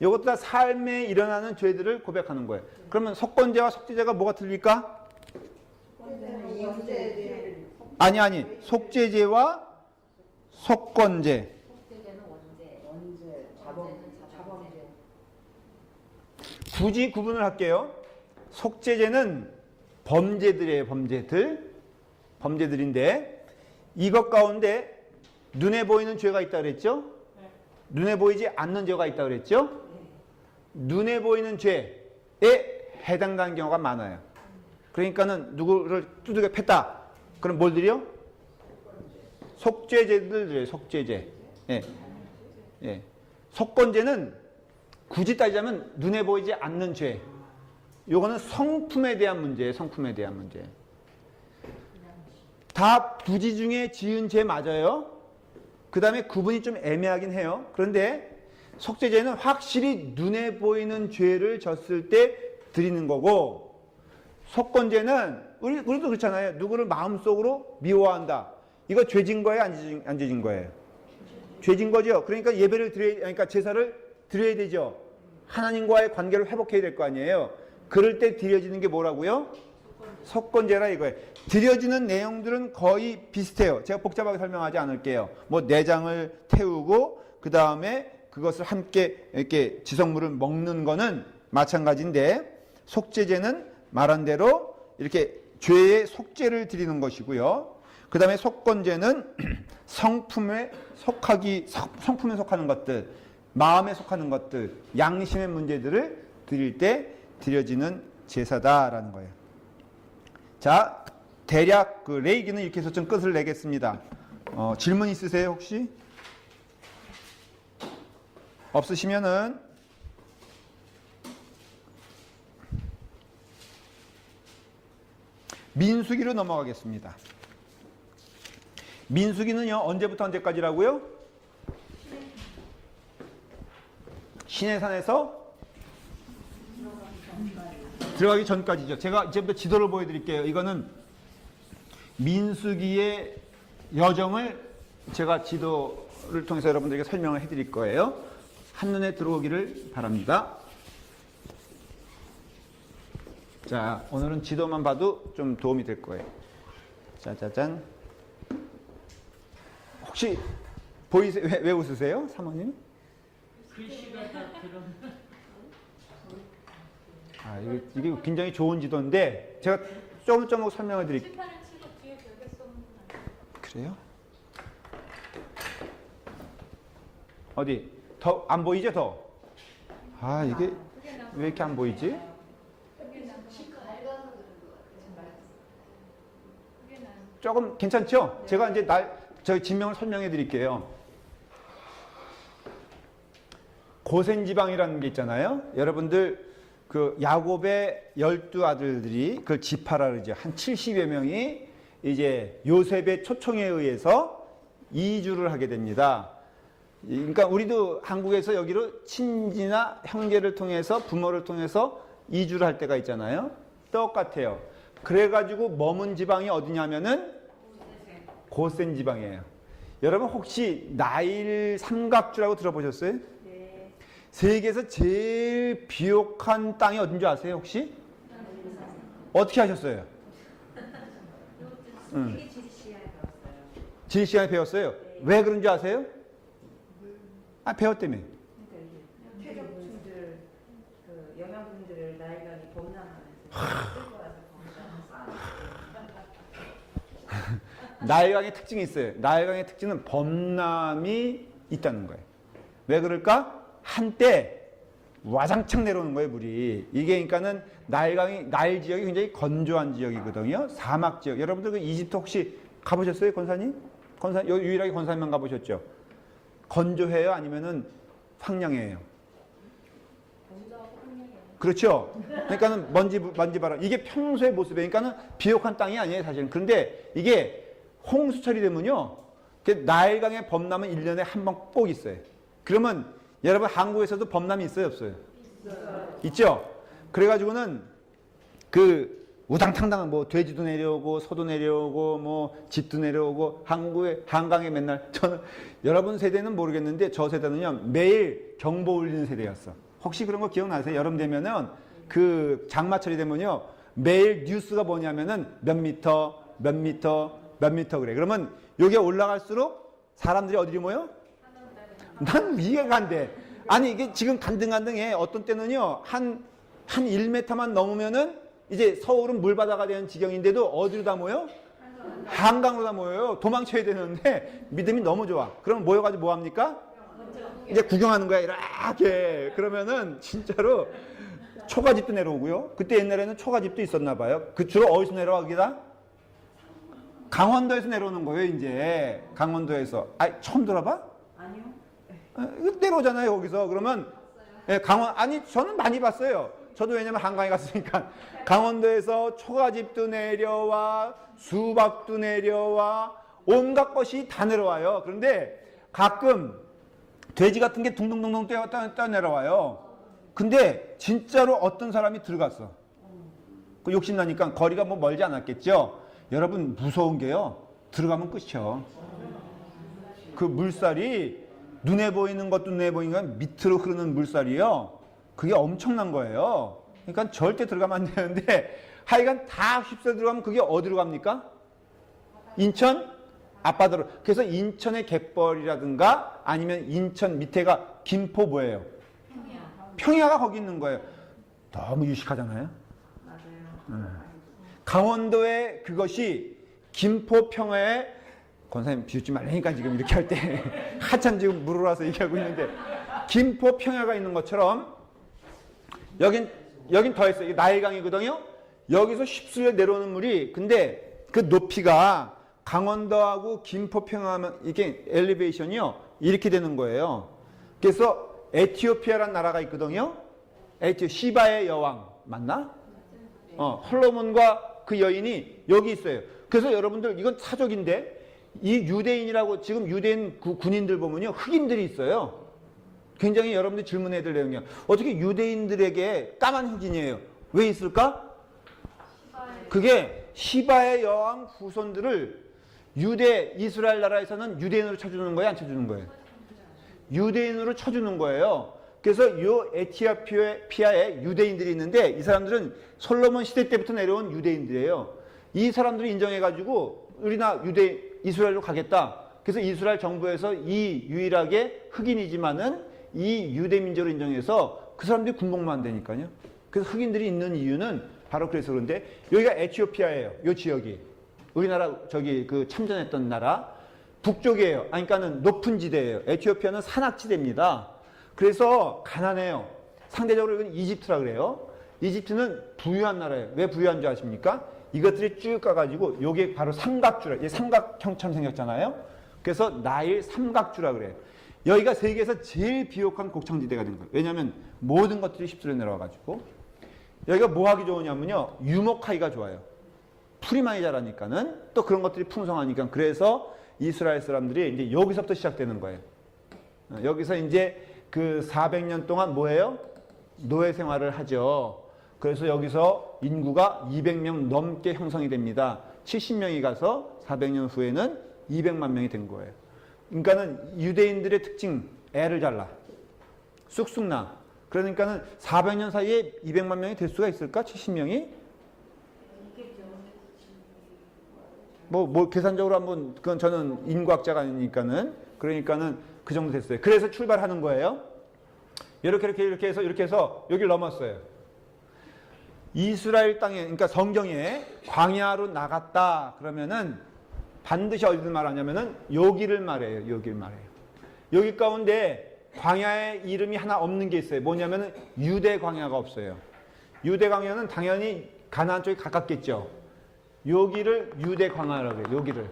이것도 다 삶에 일어나는 죄들을 고백하는 거예요. 그러면 속건제와 속죄제가 뭐가 틀릴까? 아니. 속죄제와 속건제. 속죄제는 원죄, 자범죄. 굳이 구분을 할게요. 속죄제는 범죄들이에요. 범죄들인데 이것 가운데 눈에 보이는 죄가 있다고 그랬죠? 눈에 보이지 않는 죄가 있다고 그랬죠? 눈에 보이는 죄에 해당되는 경우가 많아요. 그러니까는 누구를 두들겨 팼다. 그럼 뭘 드려? 속죄제들 드려요. 속죄제. 예. 속건제는 굳이 따지자면 눈에 보이지 않는 죄. 요거는 성품에 대한 문제예요. 성품에 대한 문제. 다 부지 중에 지은 죄 맞아요. 그 다음에 구분이 좀 애매하긴 해요. 그런데 속죄제는 확실히 눈에 보이는 죄를 졌을 때 드리는 거고, 속건제는 우리도 그렇잖아요. 누구를 마음속으로 미워한다. 이거 죄진 거예요? 안 죄진 거예요? 죄진 거죠. 그러니까 예배를 그러니까 제사를 드려야 되죠. 하나님과의 관계를 회복해야 될 거 아니에요. 그럴 때 드려지는 게 뭐라고요? 속건제라 이거예요. 드려지는 내용들은 거의 비슷해요. 제가 복잡하게 설명하지 않을게요. 뭐 내장을 태우고 그 다음에 그것을 함께 이렇게 지성물을 먹는 거는 마찬가지인데, 속죄제는 말한 대로 이렇게 죄의 속죄를 드리는 것이고요. 그 다음에 속건제는 성품에 속하는 것들, 마음에 속하는 것들, 양심의 문제들을 드릴 때 드려지는 제사다라는 거예요. 자, 대략 그 레이기는 이렇게 해서 좀 끝을 내겠습니다. 질문 있으세요 혹시? 없으시면은 민수기로 넘어가겠습니다. 민수기는요, 언제부터 언제까지라고요? 시내산에서 들어가기 전까지죠. 제가 이제부터 지도를 보여드릴게요. 이거는 민수기의 여정을 제가 지도를 통해서 여러분들에게 설명을 해드릴 거예요. 한눈에 들어오기를 바랍니다. 자, 오늘은 지도만 봐도 좀 도움이 될 거예요. 짜자잔. 혹시 보이세요? 왜 웃으세요? 사모님? 글씨가 다 그런. 아, 이게 굉장히 좋은 지도인데 제가 조금 설명을 드릴게요. 칠판을 치고 뒤에 벽에 쏘는 그래요? 어디? 더 안 보이죠? 더? 아, 이게 왜 이렇게 안 보이지? 조금 괜찮죠? 제가 이제 저희 진명을 설명해 드릴게요. 고센지방이라는 게 있잖아요. 여러분들 그 야곱의 12아들들이 그걸 지파라 그러죠. 한 70여 명이 이제 요셉의 초청에 의해서 이주를 하게 됩니다. 그러니까 우리도 한국에서 여기로 친지나 형제를 통해서 부모를 통해서 이주를 할 때가 있잖아요. 똑같아요. 그래가지고 머문 지방이 어디냐면은 고센 지방이에요. 여러분 혹시 나일 삼각주라고 들어보셨어요? 네. 세계에서 제일 비옥한 땅이 어딘 줄 아세요 혹시? 어떻게 하셨어요? 이게 지리시아에 배웠어요. 지리 시간에 배웠어요? 네. 왜 그런 줄 아세요? 아, 배웠다며. 그러니까 이게 퇴적충들, 그 영양분들을 나일강이 범람하면서 끌고 와서 범람해서 나일강의 특징이 있어요. 나일강의 특징은 범람이 있다는 거예요. 왜 그럴까? 한때 와장창 내려오는 거예요, 물이. 이게 그러니까는 나일 지역이 굉장히 건조한 지역이거든요. 사막 지역. 여러분들 그 이집트 혹시 가보셨어요, 권사님? 유일하게 권사님만 가보셨죠? 건조해요? 아니면은 황량해요? 그렇죠? 그러니까는 먼지 바람. 이게 평소의 모습이에요. 그러니까는 비옥한 땅이 아니에요, 사실은. 그런데 이게 홍수철이 되면요, 나일강의 범람은 1년에 한 번 꼭 있어요. 그러면 여러분 한국에서도 범람이 있어요, 없어요? 있죠? 그래가지고는 그 우당탕당 뭐 돼지도 내려오고 소도 내려오고 뭐 집도 내려오고 한강에 맨날, 저는 여러분 세대는 모르겠는데 저 세대는요 매일 경보 울리는 세대였어. 혹시 그런 거 기억나세요? 여름 되면은 그 장마철이 되면요 매일 뉴스가 뭐냐면은 몇 미터 그래. 그러면 여기에 올라갈수록 사람들이 어디로 모여? 난 이해가 안 돼. 아니 이게 지금 간등간등해. 어떤 때는요 한 1m만 넘으면은 이제 서울은 물바다가 되는 지경인데도 어디로 다 모여? 한강으로 다 모여요. 도망쳐야 되는데 믿음이 너무 좋아. 그럼 모여가지고 뭐 합니까? 이제 구경하는 거야 이렇게. 그러면은 진짜로 초가집도 내려오고요. 그때 옛날에는 초가집도 있었나 봐요. 그 주로 어디서 내려가기다? 강원도에서 내려오는 거예요. 이제 강원도에서. 아, 처음 들어봐? 아니요. 내려오잖아요 거기서. 그러면 예, 아니 저는 많이 봤어요. 저도 왜냐면 한강에 갔으니까. 강원도에서 초가집도 내려와, 수박도 내려와, 온갖 것이 다 내려와요. 그런데 가끔 돼지 같은 게 둥둥둥둥 뛰어 내려와요. 근데 진짜로 어떤 사람이 들어갔어. 그 욕심나니까 거리가 뭐 멀지 않았겠죠. 여러분 무서운 게요. 들어가면 끝이요. 그 물살이 눈에 보이는 것도 눈에 보이는 건 밑으로 흐르는 물살이요. 그게 엄청난 거예요. 그러니까 절대 들어가면 안 되는데 하여간 다 휩쓸어 들어가면 그게 어디로 갑니까? 인천 앞바다로. 그래서 인천의 갯벌이라든가 아니면 인천 밑에가 김포 뭐예요? 평야가 거기 있는 거예요. 너무 유식하잖아요. 맞아요. 강원도의 그것이 김포 평야에 권사님 비웃지 말라니까 지금 이렇게 할 때 한참 지금 물어라서 얘기하고 있는데 김포 평야가 있는 것처럼 여긴 더 있어요. 나일강이거든요. 여기서 휩쓸려 내려오는 물이 근데 그 높이가 강원도하고 김포 평야하면 이게 엘리베이션이요 이렇게 되는 거예요. 그래서 에티오피아라는 나라가 있거든요. 시바의 여왕 맞나? 솔로몬과 그 여인이 여기 있어요. 그래서 여러분들 이건 사족인데 이 유대인이라고 지금 유대인 군인들 보면요 흑인들이 있어요. 굉장히 여러분들이 질문해야 될 내용이에요. 어떻게 유대인들에게 까만 흑인이에요? 왜 있을까? 그게 시바의 여왕 후손들을 이스라엘 나라에서는 유대인으로 쳐주는 거예요? 안 쳐주는 거예요? 유대인으로 쳐주는 거예요. 그래서 이 에티오피아에 유대인들이 있는데 이 사람들은 솔로몬 시대 때부터 내려온 유대인들이에요. 이 사람들이 인정해가지고 우리나 이스라엘로 가겠다. 그래서 이스라엘 정부에서 이 유일하게 흑인이지만은 이 유대 민족을 인정해서 그 사람들이 군복무만 되니까요. 그래서 흑인들이 있는 이유는 바로 그래서 그런데 여기가 에티오피아예요. 이 지역이 우리나라 그 참전했던 나라 북쪽이에요. 그러니까는 높은 지대예요. 에티오피아는 산악지대입니다. 그래서 가난해요. 상대적으로 이건 이집트라 그래요. 이집트는 부유한 나라예요. 왜 부유한 줄 아십니까? 이것들이 쭉 가가지고 요게 바로 삼각주라. 이게 삼각형처럼 생겼잖아요. 그래서 나일 삼각주라 그래요. 여기가 세계에서 제일 비옥한 곡창지대가 된 거예요. 왜냐하면 모든 것들이 휩쓸려 내려와가지고 여기가 뭐 하기 좋으냐면요. 유목하기가 좋아요. 풀이 많이 자라니까는 또 그런 것들이 풍성하니까 그래서 이스라엘 사람들이 이제 여기서부터 시작되는 거예요. 여기서 이제 그 400년 동안 뭐예요? 노예 생활을 하죠. 그래서 여기서 인구가 200명 넘게 형성이 됩니다. 70명이 가서 400년 후에는 200만 명이 된 거예요. 그러니까는 유대인들의 특징, 애를 잘라. 쑥쑥 나. 그러니까는 400년 사이에 200만 명이 될 수가 있을까? 70명이? 뭐 계산적으로 한번 그건 저는 인과학자가 아니니까는 그러니까는 그 정도 됐어요. 그래서 출발하는 거예요. 이렇게 해서 여기를 넘었어요. 이스라엘 땅에 그러니까 성경에 광야로 나갔다 그러면은 반드시 어디를 말하냐면은 여기를 말해요. 여기를 말해요. 여기 가운데 광야의 이름이 하나 없는 게 있어요. 뭐냐면은 유대 광야가 없어요. 유대 광야는 당연히 가나안 쪽에 가깝겠죠. 여기를 유대 광야라고 해요. 여기를.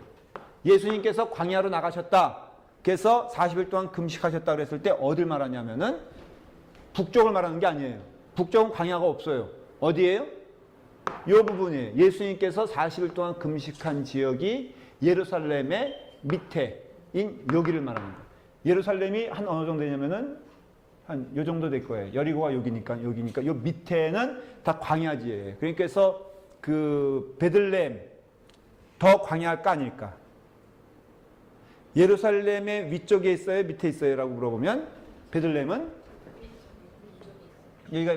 예수님께서 광야로 나가셨다. 그래서 40일 동안 금식하셨다 그랬을 때 어딜 말하냐면은 북쪽을 말하는 게 아니에요. 북쪽은 광야가 없어요. 어디예요? 이 부분이에요. 예수님께서 40일 동안 금식한 지역이 예루살렘의 밑에인 여기를 말하는 거예요. 예루살렘이 한 어느 정도 되냐면은 한 요 정도 될 거예요. 여리고가 여기니까 요 밑에는 다 광야지예요. 그러니까 그 베들레헴 더 광야일까 아닐까? 예루살렘의 위쪽에 있어요? 밑에 있어요? 라고 물어보면 베들레헴은 여기가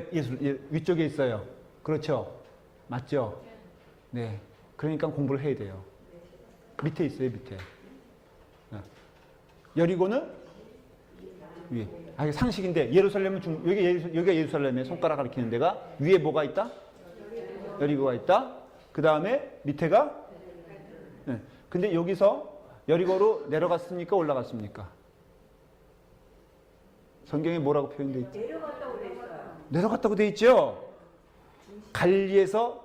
위쪽에 있어요. 그렇죠? 맞죠? 네. 그러니까 공부를 해야 돼요. 밑에 있어요, 밑에. 여리고는 위에. 이게 상식인데 예루살렘은 여기가 예루살렘에 손가락 가리키는 데가 위에 뭐가 있다? 여리고가 있다. 그 다음에 밑에가 네. 근데 여기서 여리고로 내려갔습니까? 올라갔습니까? 성경에 뭐라고 표현되어 있죠? 내려갔다고 돼 있어요. 내려갔다고 돼 있죠? 갈리에서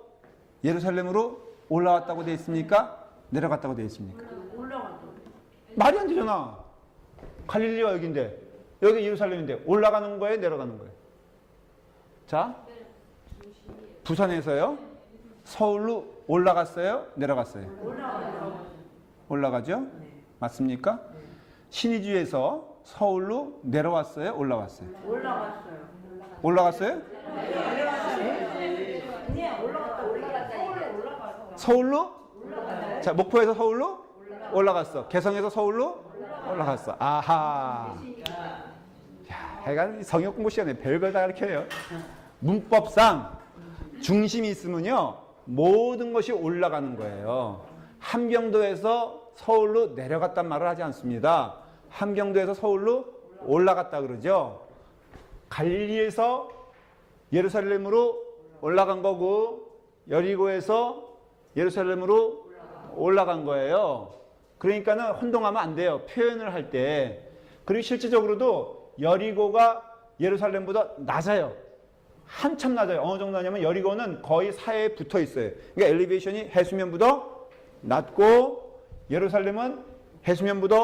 예루살렘으로 올라왔다고 돼 있습니까? 내려갔다고 돼 있습니까? 올라갔다고. 말이 안 되잖아. 갈릴리가 여기인데 여기 예루살렘인데 올라가는 거예요? 내려가는 거예요? 자, 부산에서요? 서울로 올라갔어요? 내려갔어요? 올라가죠? 맞습니까? 신의주에서 서울로 내려왔어요? 올라왔어요? 올라갔어요. 올라갔어요? 서울로? 자, 목포에서 서울로? 올라갔어. 개성에서 서울로? 올라갔어. 아하. 야, 하여간 성역 공부 시간에 별걸 다 가르쳐요. 문법상 중심이 있으면요, 모든 것이 올라가는 거예요. 함경도에서 서울로 내려갔단 말을 하지 않습니다. 함경도에서 서울로 올라갔다 그러죠. 갈릴리에서 예루살렘으로 올라간 거고, 여리고에서 예루살렘으로 올라간 거예요. 그러니까는 혼동하면 안 돼요. 표현을 할 때. 그리고 실질적으로도 여리고가 예루살렘보다 낮아요. 한참 낮아요. 어느 정도 하냐면 여리고는 거의 사해에 붙어 있어요. 그러니까 엘리베이션이 해수면보다 낮고 예루살렘은 해수면보다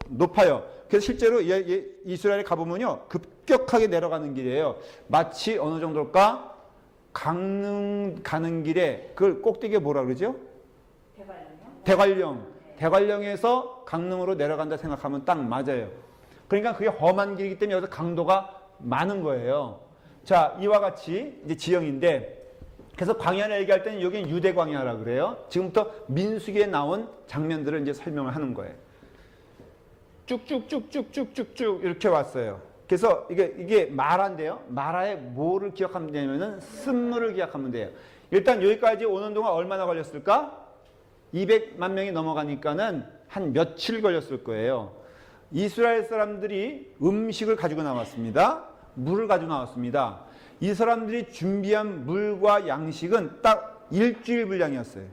높아요. 그래서 실제로 이스라엘에 가보면요, 급격하게 내려가는 길이에요. 마치 어느 정도일까? 강릉 가는 길에 그걸 꼭대기에 뭐라 그러죠? 대관령. 대관령에서 강릉으로 내려간다 생각하면 딱 맞아요. 그러니까 그게 험한 길이기 때문에 여기서 강도가 많은 거예요. 자, 이와 같이 이제 지형인데, 그래서 광야를 얘기할 때는 여기는 유대 광야라 그래요. 지금부터 민수기에 나온 장면들을 이제 설명을 하는 거예요. 쭉쭉쭉쭉쭉쭉쭉 이렇게 왔어요. 그래서 이게 마라인데요. 마라에 뭐를 기억하면 되냐면은 쓴물을 기억하면 돼요. 일단 여기까지 오는 동안 얼마나 걸렸을까? 200만 명이 넘어가니까는 한 며칠 걸렸을 거예요. 이스라엘 사람들이 음식을 가지고 나왔습니다. 물을 가지고 나왔습니다. 이 사람들이 준비한 물과 양식은 딱 일주일 분량이었어요.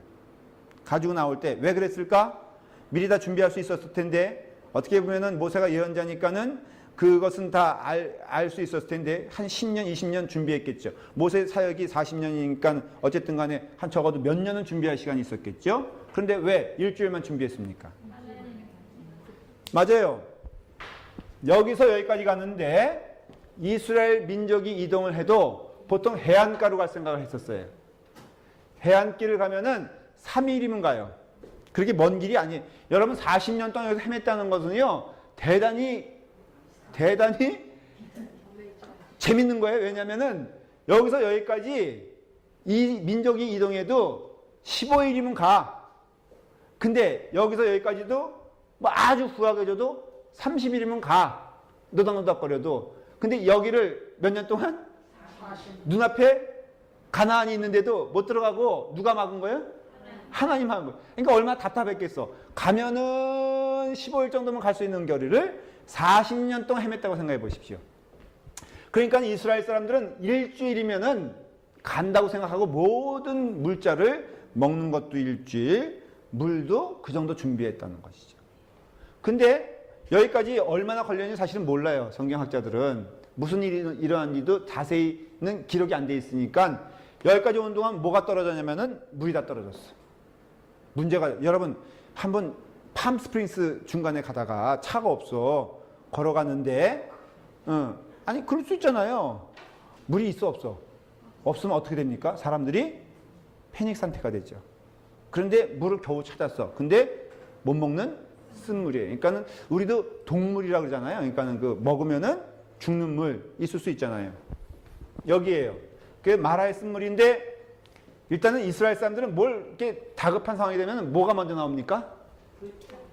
가지고 나올 때. 왜 그랬을까? 미리 다 준비할 수 있었을 텐데, 어떻게 보면은 모세가 예언자니까는 그것은 다 알 수 있었을 텐데 한 10년, 20년 준비했겠죠. 모세 사역이 40년이니까 어쨌든 간에 한 적어도 몇 년은 준비할 시간이 있었겠죠. 그런데 왜 일주일만 준비했습니까? 맞아요. 여기서 여기까지 갔는데 이스라엘 민족이 이동을 해도 보통 해안가로 갈 생각을 했었어요. 해안길을 가면은 3일이면 가요. 그렇게 먼 길이 아니에요. 여러분 40년 동안 여기서 헤맸다는 것은요, 대단히 재밌는 거예요. 왜냐면은 여기서 여기까지 이 민족이 이동해도 15일이면 가. 근데 여기서 여기까지도 뭐 아주 후하게 줘도 30일이면 가. 노닥노닥거려도. 근데 여기를 몇 년 동안 눈앞에 가나안이 있는데도 못 들어가고 누가 막은 거예요? 하나님 막은 거예요. 그러니까 얼마나 답답했겠어. 가면은 15일 정도면 갈 수 있는 거리를 40년 동안 헤맸다고 생각해 보십시오. 그러니까 이스라엘 사람들은 일주일이면은 간다고 생각하고 모든 물자를 먹는 것도 일주일, 물도 그 정도 준비했다는 것이죠. 근데 여기까지 얼마나 걸렸는지 사실은 몰라요. 성경학자들은. 무슨 일이 일어난지도 자세히는 기록이 안 돼 있으니까 여기까지 온 동안 뭐가 떨어졌냐면은 물이 다 떨어졌어. 문제가, 여러분 한번 팜스프링스 중간에 가다가 차가 없어. 걸어가는데 아니 그럴 수 있잖아요. 물이 있어 없어? 없으면 어떻게 됩니까? 사람들이 패닉 상태가 되죠. 그런데 물을 겨우 찾았어. 근데 못 먹는 쓴물이에요. 그러니까는 우리도 동물이라 그러잖아요. 그러니까는 그 먹으면은 죽는 물 있을 수 있잖아요. 여기에요. 그게 마라의 쓴물인데, 일단은 이스라엘 사람들은 뭘 이렇게 다급한 상황이 되면 뭐가 먼저 나옵니까?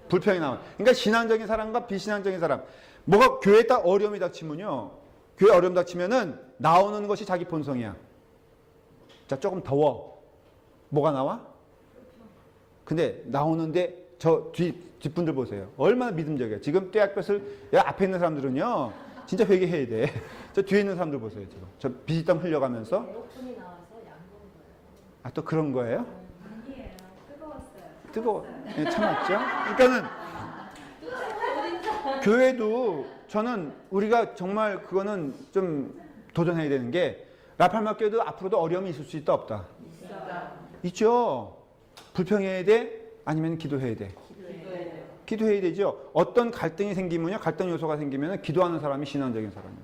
불평이 나와요. 그러니까 신앙적인 사람과 비신앙적인 사람, 뭐가 교회에 딱 어려움이 닥치면요, 교회 어려움 닥치면은 나오는 것이 자기 본성이야. 자, 조금 더워. 뭐가 나와? 근데 나오는데 저 뒷분들 보세요. 얼마나 믿음적이야. 지금 떼약볕을, 앞에 있는 사람들은요, 진짜 회개해야 돼. 저 뒤에 있는 사람들 보세요. 지금 저 비지땀 흘려가면서. 에어컨이 나와서 양본 거예요. 아, 또 그런 거예요? 아니에요. 뜨거웠어요. 뜨거워. 네, 참았죠? 그러니까는 교회도 저는 우리가 정말 그거는 좀 도전해야 되는 게, 라팔마교회도 앞으로도 어려움이 있을 수 있다 없다? 있죠. 불평해야 돼? 아니면 기도해야 돼? 기도해야 되죠. 어떤 갈등이 생기면요, 갈등 요소가 생기면 기도하는 사람이 신앙적인 사람이에요.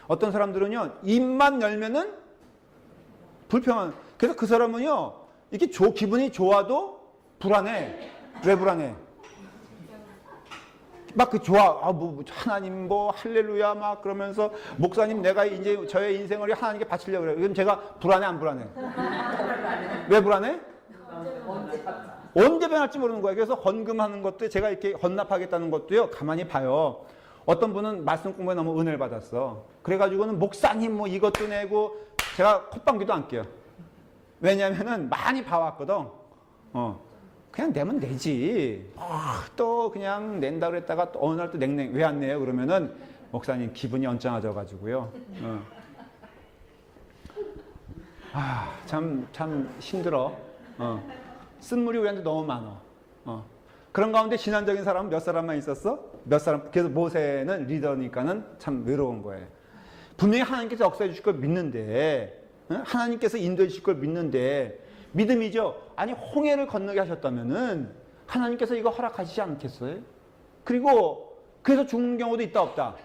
어떤 사람들은요, 입만 열면은 불평한. 그래서 그 사람은요, 이렇게 기분이 좋아도 불안해. 왜 불안해? 막 그 좋아. 하나님 뭐 할렐루야 막 그러면서 목사님 내가 이제 저의 인생을 하나님께 바치려고 그래요. 그럼 제가 불안해 안 불안해? 왜 불안해? 언제 변할지 모르는 거예요. 그래서 헌금하는 것도 제가 이렇게 헌납하겠다는 것도요. 가만히 봐요. 어떤 분은 말씀 공부에 너무 은혜를 받았어. 그래가지고는 목사님 뭐 이것도 내고 제가 콧방귀도 안 껴요. 왜냐면은 많이 봐왔거든. 그냥 내면 내지. 또 그냥 낸다 그랬다가 또 어느 날 또 냉랭 왜 안 내요? 그러면은 목사님 기분이 언짢아져 가지고요. 참 힘들어. 쓴물이 우리한테 너무 많아. 그런 가운데 신앙적인 사람은 몇 사람만 있었어? 몇 사람. 그래서 모세는 리더니까는 참 외로운 거예요. 분명히 하나님께서 역사해 주실 걸 믿는데, 하나님께서 인도해 주실 걸 믿는데, 믿음이죠. 아니 홍해를 건너게 하셨다면은 하나님께서 이거 허락하시지 않겠어요? 그리고 그래서 죽는 경우도 있다 없다?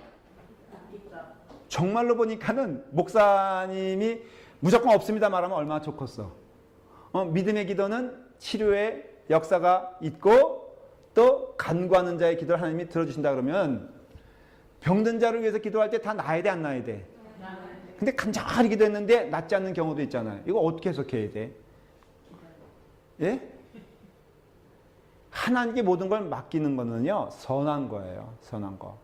정말로 보니까는 목사님이 무조건 없습니다 말하면 얼마나 좋겠어. 믿음의 기도는 치료의 역사가 있고 또 간구하는 자의 기도를 하나님이 들어주신다 그러면 병든 자를 위해서 기도할 때 다 나아야 돼 안 나아야 돼? 근데 간절히 기도했는데 낫지 않는 경우도 있잖아요. 이거 어떻게 해석해야 돼? 예? 하나님께 모든 걸 맡기는 거는요 선한 거예요. 선한 거.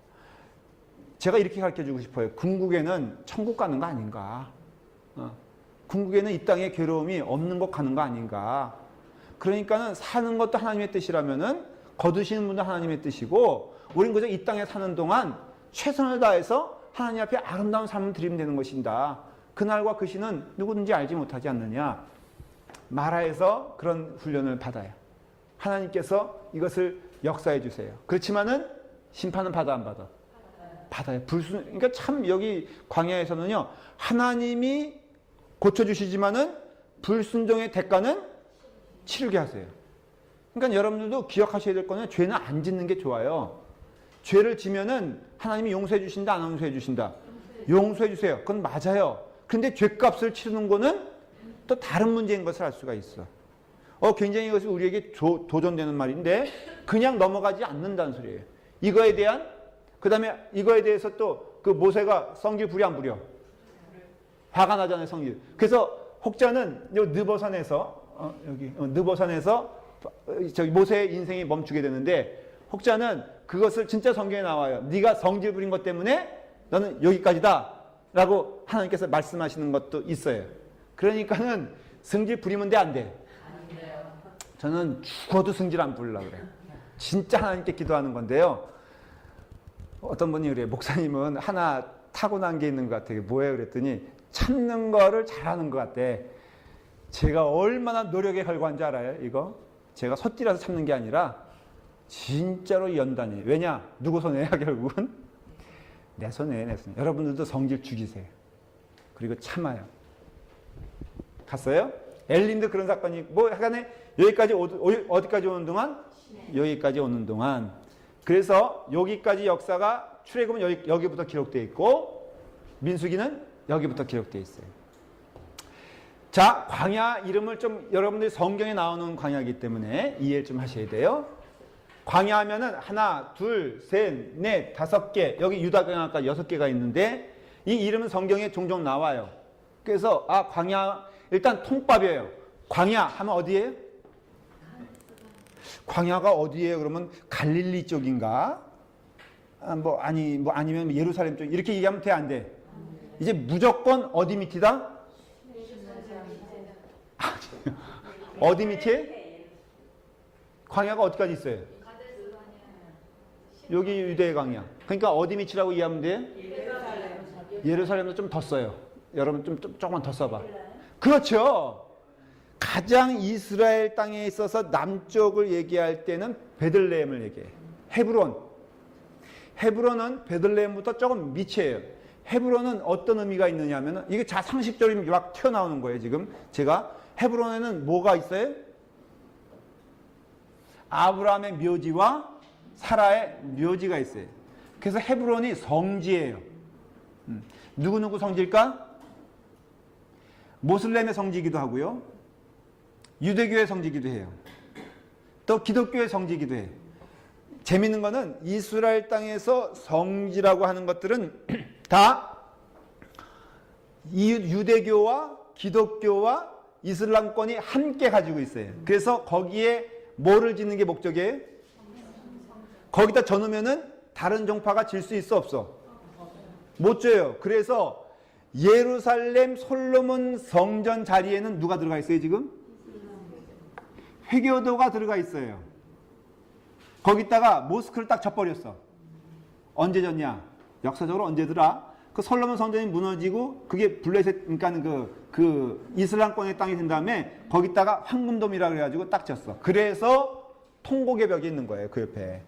제가 이렇게 가르쳐주고 싶어요. 궁극에는 천국 가는 거 아닌가? 궁극에는 이 땅에 괴로움이 없는 곳 가는 거 아닌가? 그러니까는 사는 것도 하나님의 뜻이라면은 거두시는 분도 하나님의 뜻이고 우린 그저 이 땅에 사는 동안 최선을 다해서 하나님 앞에 아름다운 삶을 드리면 되는 것인다. 그날과 그 시는 누구든지 알지 못하지 않느냐? 마라에서 그런 훈련을 받아요. 하나님께서 이것을 역사해 주세요. 그렇지만은 심판은 받아 안 받아? 받아요. 그러니까 참 여기 광야에서는요 하나님이 고쳐주시지만은 불순종의 대가는 치르게 하세요. 그러니까 여러분들도 기억하셔야 될 거는 죄는 안 짓는 게 좋아요. 죄를 지면은 하나님이 용서해 주신다 안 용서해 주신다? 용서해 주세요. 그건 맞아요. 그런데 죄값을 치르는 거는 또 다른 문제인 것을 알 수가 있어. 굉장히 이것이 우리에게 도전되는 말인데 그냥 넘어가지 않는다는 소리예요. 이거에 대한 그 다음에 이거에 대해서 또 그 모세가 성길 부려 안 부려? 화가 나잖아요 성길. 그래서 혹자는 요 느보산에서 느보산에서 저기 모세의 인생이 멈추게 되는데 혹자는 그것을 진짜 성경에 나와요. 네가 성질 부린 것 때문에 너는 여기까지다 라고 하나님께서 말씀하시는 것도 있어요. 그러니까는 성질 부리면 돼 안 돼? 저는 죽어도 성질 안 부리려고 그래요. 진짜 하나님께 기도하는 건데요. 어떤 분이 그래요. 목사님은 하나 타고난 게 있는 것 같아요. 뭐예요? 그랬더니 참는 거를 잘하는 것 같아. 제가 얼마나 노력에 결과한 줄 알아요? 이거? 제가 솥디라서 참는 게 아니라 진짜로 연단이에요. 왜냐? 누구 손해야 결국은? 내 손에 내 손에. 여러분들도 성질 죽이세요. 그리고 참아요. 갔어요? 엘린도 그런 사건이 뭐 하간에 여기까지 어디까지 오는 동안? 여기까지 오는 동안. 그래서 여기까지 역사가 출애굽은 여기부터 기록되어 있고 민수기는 여기부터 기록되어 있어요. 자, 광야 이름을 좀 여러분들이 성경에 나오는 광야이기 때문에 이해 좀 하셔야 돼요. 광야 하면은 하나, 둘, 셋, 넷, 5개. 여기 유다 광야까지 6개가 있는데 이 이름은 성경에 종종 나와요. 그래서 광야 일단 통밥이에요. 광야 하면 어디예요? 광야가 어디예요? 그러면 갈릴리 쪽인가? 아니면 예루살렘 쪽 이렇게 얘기하면 돼 안 돼? 이제 무조건 어디 밑이다? 어디 밑에? 광야가 어디까지 있어요? 여기 유대의 광야. 그러니까 어디 밑이라고 이해하면 돼? 예루살렘도 좀 더 써요. 여러분 조금만 더 써봐. 그렇죠. 가장 이스라엘 땅에 있어서 남쪽을 얘기할 때는 베들레헴을 얘기해요. 헤브론은 베들레헴부터 조금 밑이에요. 헤브론은 어떤 의미가 있느냐 하면 이게 상식적으로 막 튀어나오는 거예요. 지금 제가 헤브론에는 뭐가 있어요? 아브라함의 묘지와 사라의 묘지가 있어요. 그래서 헤브론이 성지예요. 누구누구 성지일까? 모슬렘의 성지이기도 하고요. 유대교의 성지이기도 해요. 또 기독교의 성지이기도 해요. 재밌는 거는 이스라엘 땅에서 성지라고 하는 것들은 다 유대교와 기독교와 이슬람권이 함께 가지고 있어요. 그래서 거기에 뭐를 짓는 게 목적이에요? 거기다 전으면은 다른 종파가 질 수 있어 없어? 못 져요. 그래서 예루살렘 솔로몬 성전 자리에는 누가 들어가 있어요 지금? 회교도가 들어가 있어요. 거기다가 모스크를 딱 져버렸어. 언제 졌냐? 역사적으로 언제더라? 그 솔로몬 성전이 무너지고 그게 블레셋, 그러니까 그 이슬람권의 땅이 된 다음에 거기다가 황금돔이라 그래가지고 딱 졌어. 그래서 통곡의 벽이 있는 거예요. 그 옆에.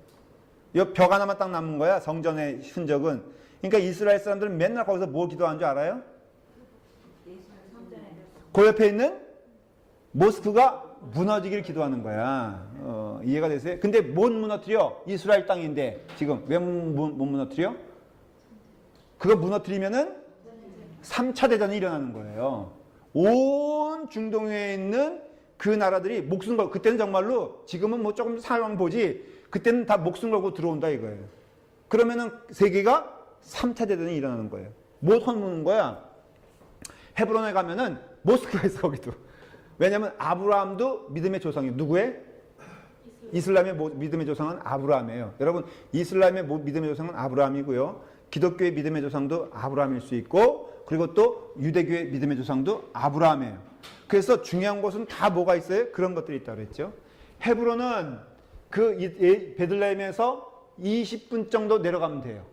이 벽 하나만 딱 남은 거야. 성전의 흔적은. 그러니까 이스라엘 사람들은 맨날 거기서 뭐 기도하는 줄 알아요? 그 옆에 있는 모스크가 무너지기를 기도하는 거야. 이해가 되세요? 근데 못 무너뜨려? 이스라엘 땅인데 지금 왜 못 무너뜨려? 그거 무너뜨리면은 3차 대전이 일어나는 거예요. 온 중동에 있는 그 나라들이 목숨 걸고, 그때는 정말로, 지금은 뭐 조금 상황 보지, 그때는 다 목숨 걸고 들어온다 이거예요. 그러면은 세계가 3차 대전이 일어나는 거예요. 뭐 손무는 거야? 헤브론에 가면은 모스크가 있어, 거기도. 왜냐면 아브라함도 믿음의 조상이에요. 누구의? 이슬람의 믿음의 조상은 아브라함이에요. 여러분, 이슬람의 믿음의 조상은 아브라함이고요. 기독교의 믿음의 조상도 아브라함일 수 있고, 그리고 또 유대교의 믿음의 조상도 아브라함이에요. 그래서 중요한 것은 다 뭐가 있어요? 그런 것들이 있다고 그랬죠. 헤브론은 그 베들레헴에서 20분 정도 내려가면 돼요.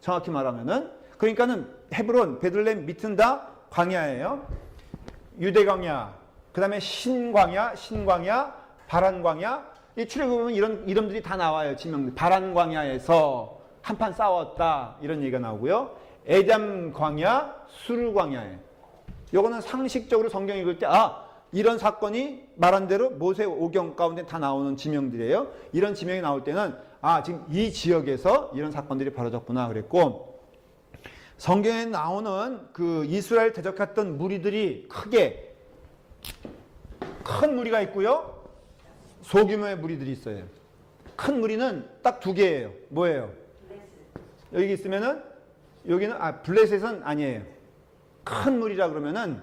정확히 말하면은. 그러니까는 헤브론, 베들레헴 밑은 다 광야예요. 유대 광야, 그 다음에 신광야, 바란 광야. 이 출애굽에 보면 이런 이름들이 다 나와요. 지명들. 바란 광야에서 한판 싸웠다 이런 얘기가 나오고요. 에담 광야, 수르 광야에. 요거는 상식적으로 성경 읽을 때 이런 사건이 말한 대로 모세 오경 가운데 다 나오는 지명들이에요. 이런 지명이 나올 때는 지금 이 지역에서 이런 사건들이 벌어졌구나 그랬고, 성경에 나오는 그 이스라엘 대적했던 무리들이 크게 큰 무리가 있고요. 소규모의 무리들이 있어요. 큰 무리는 딱 두 개예요. 뭐예요? 여기 있으면은 여기는 블레셋은 아니에요. 큰 무리라 그러면은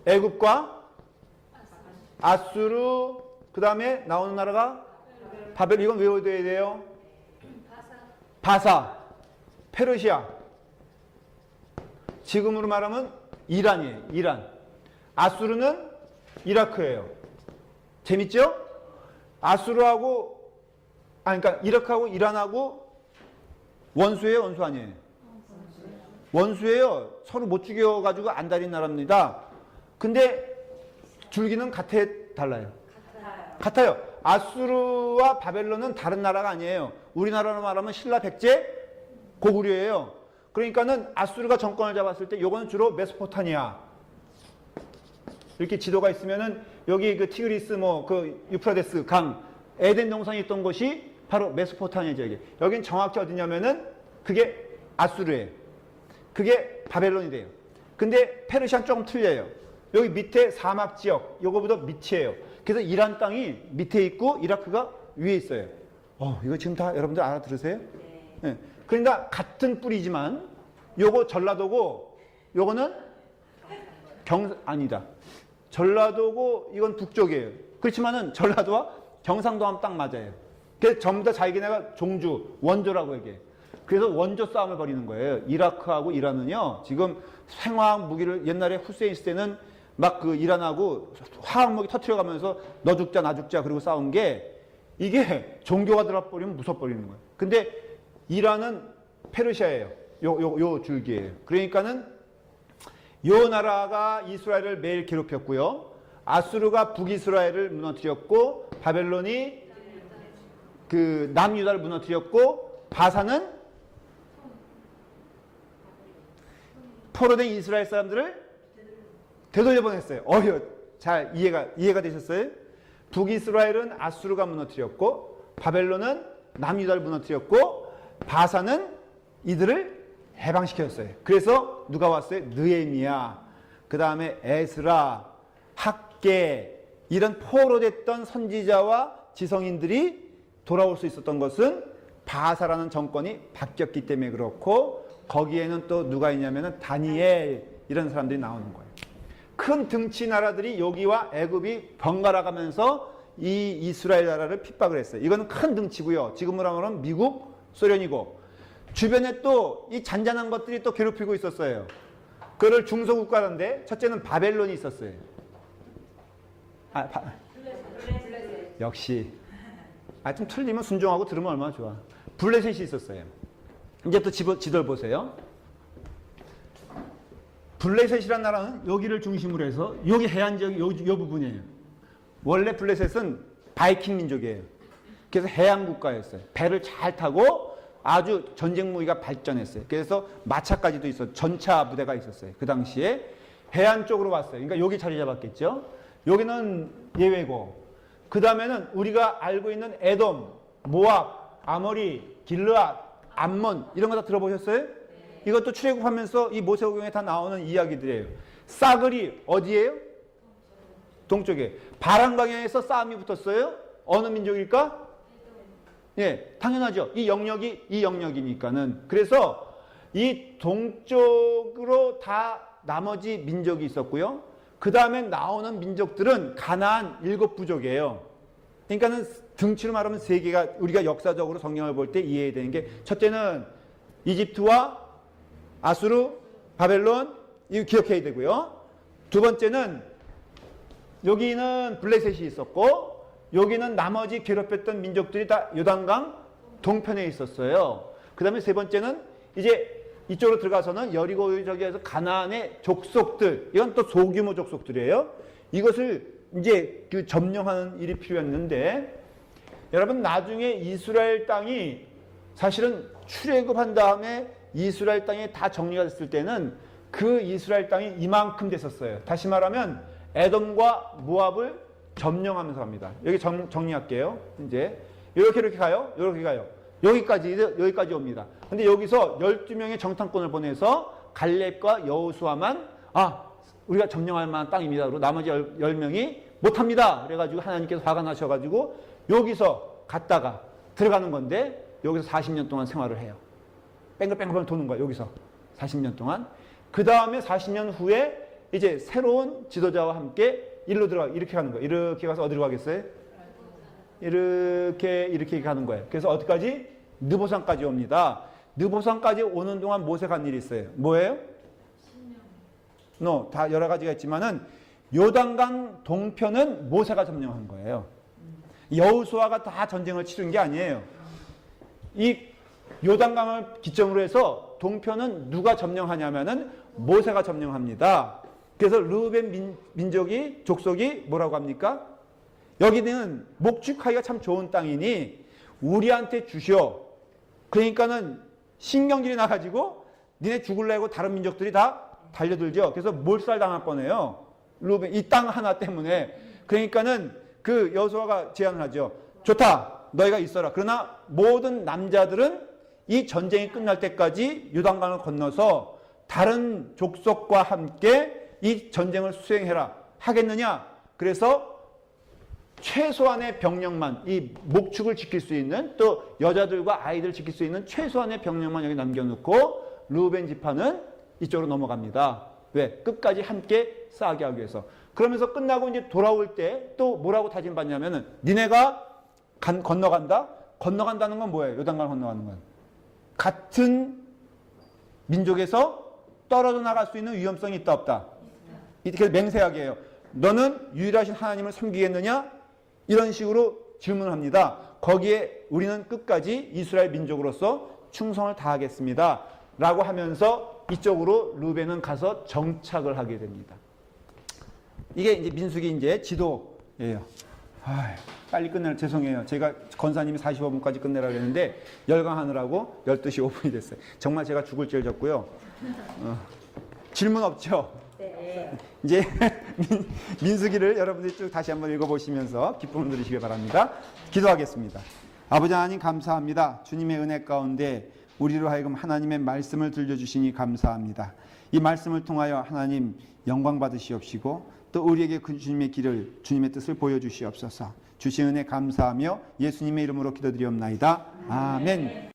애굽과 아수르, 그 다음에 나오는 나라가 바벨. 이건 외워둬야 돼요. 바사, 페르시아. 지금으로 말하면 이란이에요. 이란. 아수르는 이라크예요. 재밌죠? 아수르하고 그러니까 이라크하고 이란하고 원수예요, 원수 아니에요? 원수예요. 서로 못 죽여가지고 안달인 나라입니다. 근데 줄기는 달라요. 같아요. 아수르와 바벨론은 다른 나라가 아니에요. 우리나라로 말하면 신라 백제 고구려예요. 그러니까는 아수르가 정권을 잡았을 때 요거는 주로 메소포타미아. 이렇게 지도가 있으면은 여기 그 티그리스 그 유프라데스 강, 에덴 동산이 있던 곳이 바로 메소포타미아 지역이에요. 여긴 정확히 어디냐면은 그게 아수르예요. 그게 바벨론이 돼요. 근데 페르시아는 조금 틀려요. 여기 밑에 사막 지역, 요거보다 밑이에요. 그래서 이란 땅이 밑에 있고 이라크가 위에 있어요. 이거 지금 다 여러분들 알아들으세요? 네. 그러니까 같은 뿌리지만 요거 전라도고 요거는 아니다. 전라도고 이건 북쪽이에요. 그렇지만은 전라도와 경상도 하면 딱 맞아요. 그래서 전부 다 자기네가 종주, 원조라고 얘기해요. 그래서 원조 싸움을 벌이는 거예요. 이라크하고 이란은요, 지금 생화학 무기를 옛날에 후세인 시대는 막 그 이란하고 화학무기 터트려가면서 너 죽자 나 죽자 그리고 싸운 게, 이게 종교가 들어버리면 무서워버리는 거예요. 근데 이란은 페르시아예요. 요 줄기예요. 그러니까는 요 나라가 이스라엘을 매일 괴롭혔고요. 아수르가 북이스라엘을 무너뜨렸고, 바벨론이 그 남유다를 무너뜨렸고, 바사는 포로된 이스라엘 사람들을 되돌려 보냈어요. 잘 이해가 되셨어요? 북이스라엘은 아수르가 무너뜨렸고, 바벨론은 남유다를 무너뜨렸고, 바사는 이들을 해방시켰어요. 그래서 누가 왔어요? 느헤미야, 그 다음에 에스라, 학계, 이런 포로됐던 선지자와 지성인들이 돌아올 수 있었던 것은 바사라는 정권이 바뀌었기 때문에 그렇고 거기에는 또 누가 있냐면은 다니엘 이런 사람들이 나오는 거예요. 큰 등치 나라들이 여기와 애굽이 번갈아 가면서 이 이스라엘 나라를 핍박을 했어요. 이거는 큰 등치고요. 지금으로 하면 미국, 소련이고 주변에 또 이 잔잔한 것들이 또 괴롭히고 있었어요. 그를 중소국가인데 첫째는 바벨론이 있었어요. 역시 좀 틀리면 순종하고 들으면 얼마나 좋아. 블레셋이 있었어요. 이제 또 지도를 보세요. 블레셋이라는 나라는 여기를 중심으로 해서 여기 해안 지역 이 부분이에요. 원래 블레셋은 바이킹 민족이에요. 그래서 해안 국가였어요. 배를 잘 타고 아주 전쟁 무기가 발전했어요. 그래서 마차까지도 있었어요. 전차 부대가 있었어요. 그 당시에 해안 쪽으로 왔어요. 그러니까 여기 자리 잡았겠죠. 여기는 예외고 그 다음에는 우리가 알고 있는 에돔, 모압, 아모리, 길르앗, 암몬 이런 거 다 들어보셨어요? 이것도 출애굽하면서 이 모세오경에 다 나오는 이야기들이에요. 싸그리 어디예요? 동쪽에. 바람 방향에서 싸움이 붙었어요. 어느 민족일까? 예, 당연하죠. 이 영역이니까는. 그래서 이 동쪽으로 다 나머지 민족이 있었고요. 그 다음에 나오는 민족들은 가나안 7부족이에요. 그러니까는 등치로 말하면 세 개가 우리가 역사적으로 성경을 볼 때 이해해야 되는 게 첫째는 이집트와 아수르, 바벨론 이거 기억해야 되고요. 두 번째는 여기는 블레셋이 있었고 여기는 나머지 괴롭혔던 민족들이 다 요단강 동편에 있었어요. 그 다음에 세 번째는 이제 이쪽으로 들어가서는 여리고 저기에서 가나안의 족속들 이건 또 소규모 족속들이에요. 이것을 이제 그 점령하는 일이 필요했는데 여러분 나중에 이스라엘 땅이 사실은 출애굽한 다음에 이스라엘 땅이 다 정리가 됐을 때는 그 이스라엘 땅이 이만큼 됐었어요. 다시 말하면 에돔과 모압을 점령하면서 갑니다. 여기 정리할게요. 이제 이렇게 가요. 이렇게 가요. 여기까지 옵니다. 근데 여기서 12명의 정탐꾼을 보내서 갈렙과 여호수아만 우리가 점령할 만한 땅입니다. 그리고 나머지 10명이 못합니다. 그래가지고 하나님께서 화가 나셔가지고 여기서 갔다가 들어가는 건데 여기서 40년 동안 생활을 해요. 뺑글뺑글 도는 거야. 여기서 40년 동안. 그 다음에 40년 후에 이제 새로운 지도자와 함께 일로 들어가 이렇게 가는 거예요. 이렇게 가서 어디로 가겠어요? 이렇게 가는 거예요. 그래서 어디까지? 느보산까지 옵니다. 느보산까지 오는 동안 모세가 한 일이 있어요. 뭐예요? 다 여러 가지가 있지만은 요단강 동편은 모세가 점령한 거예요. 여호수아가 다 전쟁을 치른 게 아니에요. 이 요단강을 기점으로 해서 동편은 누가 점령하냐면은 모세가 점령합니다. 그래서 르우벤 민족이 족속이 뭐라고 합니까? 여기는 목축하기가 참 좋은 땅이니 우리한테 주시오. 그러니까는 신경질이 나가지고 니네 죽을래고 다른 민족들이 다 달려들죠. 그래서 몰살당할 뻔해요. 르우벤 이 땅 하나 때문에. 그러니까는 그 여호수아가 제안을 하죠. 좋다. 너희가 있어라. 그러나 모든 남자들은 이 전쟁이 끝날 때까지 요단강을 건너서 다른 족속과 함께 이 전쟁을 수행해라. 하겠느냐? 그래서 최소한의 병력만 이 목축을 지킬 수 있는 또 여자들과 아이들 지킬 수 있는 최소한의 병력만 여기 남겨놓고 르우벤 지파는 이쪽으로 넘어갑니다. 왜? 끝까지 함께 싸게 하기 위해서. 그러면서 끝나고 이제 돌아올 때 또 뭐라고 다짐받냐면은 니네가 건너간다? 건너간다는 건 뭐예요? 요단강을 건너가는 건. 같은 민족에서 떨어져 나갈 수 있는 위험성이 있다 없다? 이렇게 맹세하게 해요. 너는 유일하신 하나님을 섬기겠느냐? 이런 식으로 질문을 합니다. 거기에 우리는 끝까지 이스라엘 민족으로서 충성을 다하겠습니다. 라고 하면서 이쪽으로 르우벤은 가서 정착을 하게 됩니다. 이게 이제 민수기 이제 지도예요. 빨리 죄송해요. 제가 권사님이 45분까지 끝내라고 했는데 열강하느라고 12시 5분이 됐어요. 정말 제가 죽을 죄를 졌고요. 질문 없죠? 네. 이제 민수기를 여러분들이 쭉 다시 한번 읽어보시면서 기쁨을 누리시길 바랍니다. 기도하겠습니다. 아버지 하나님 감사합니다. 주님의 은혜 가운데 우리로 하여금 하나님의 말씀을 들려주시니 감사합니다. 이 말씀을 통하여 하나님 영광 받으시옵시고 또 우리에게 그 주님의 길을 주님의 뜻을 보여주시옵소서. 주신 은혜 감사하며 예수님의 이름으로 기도드리옵나이다. 아멘.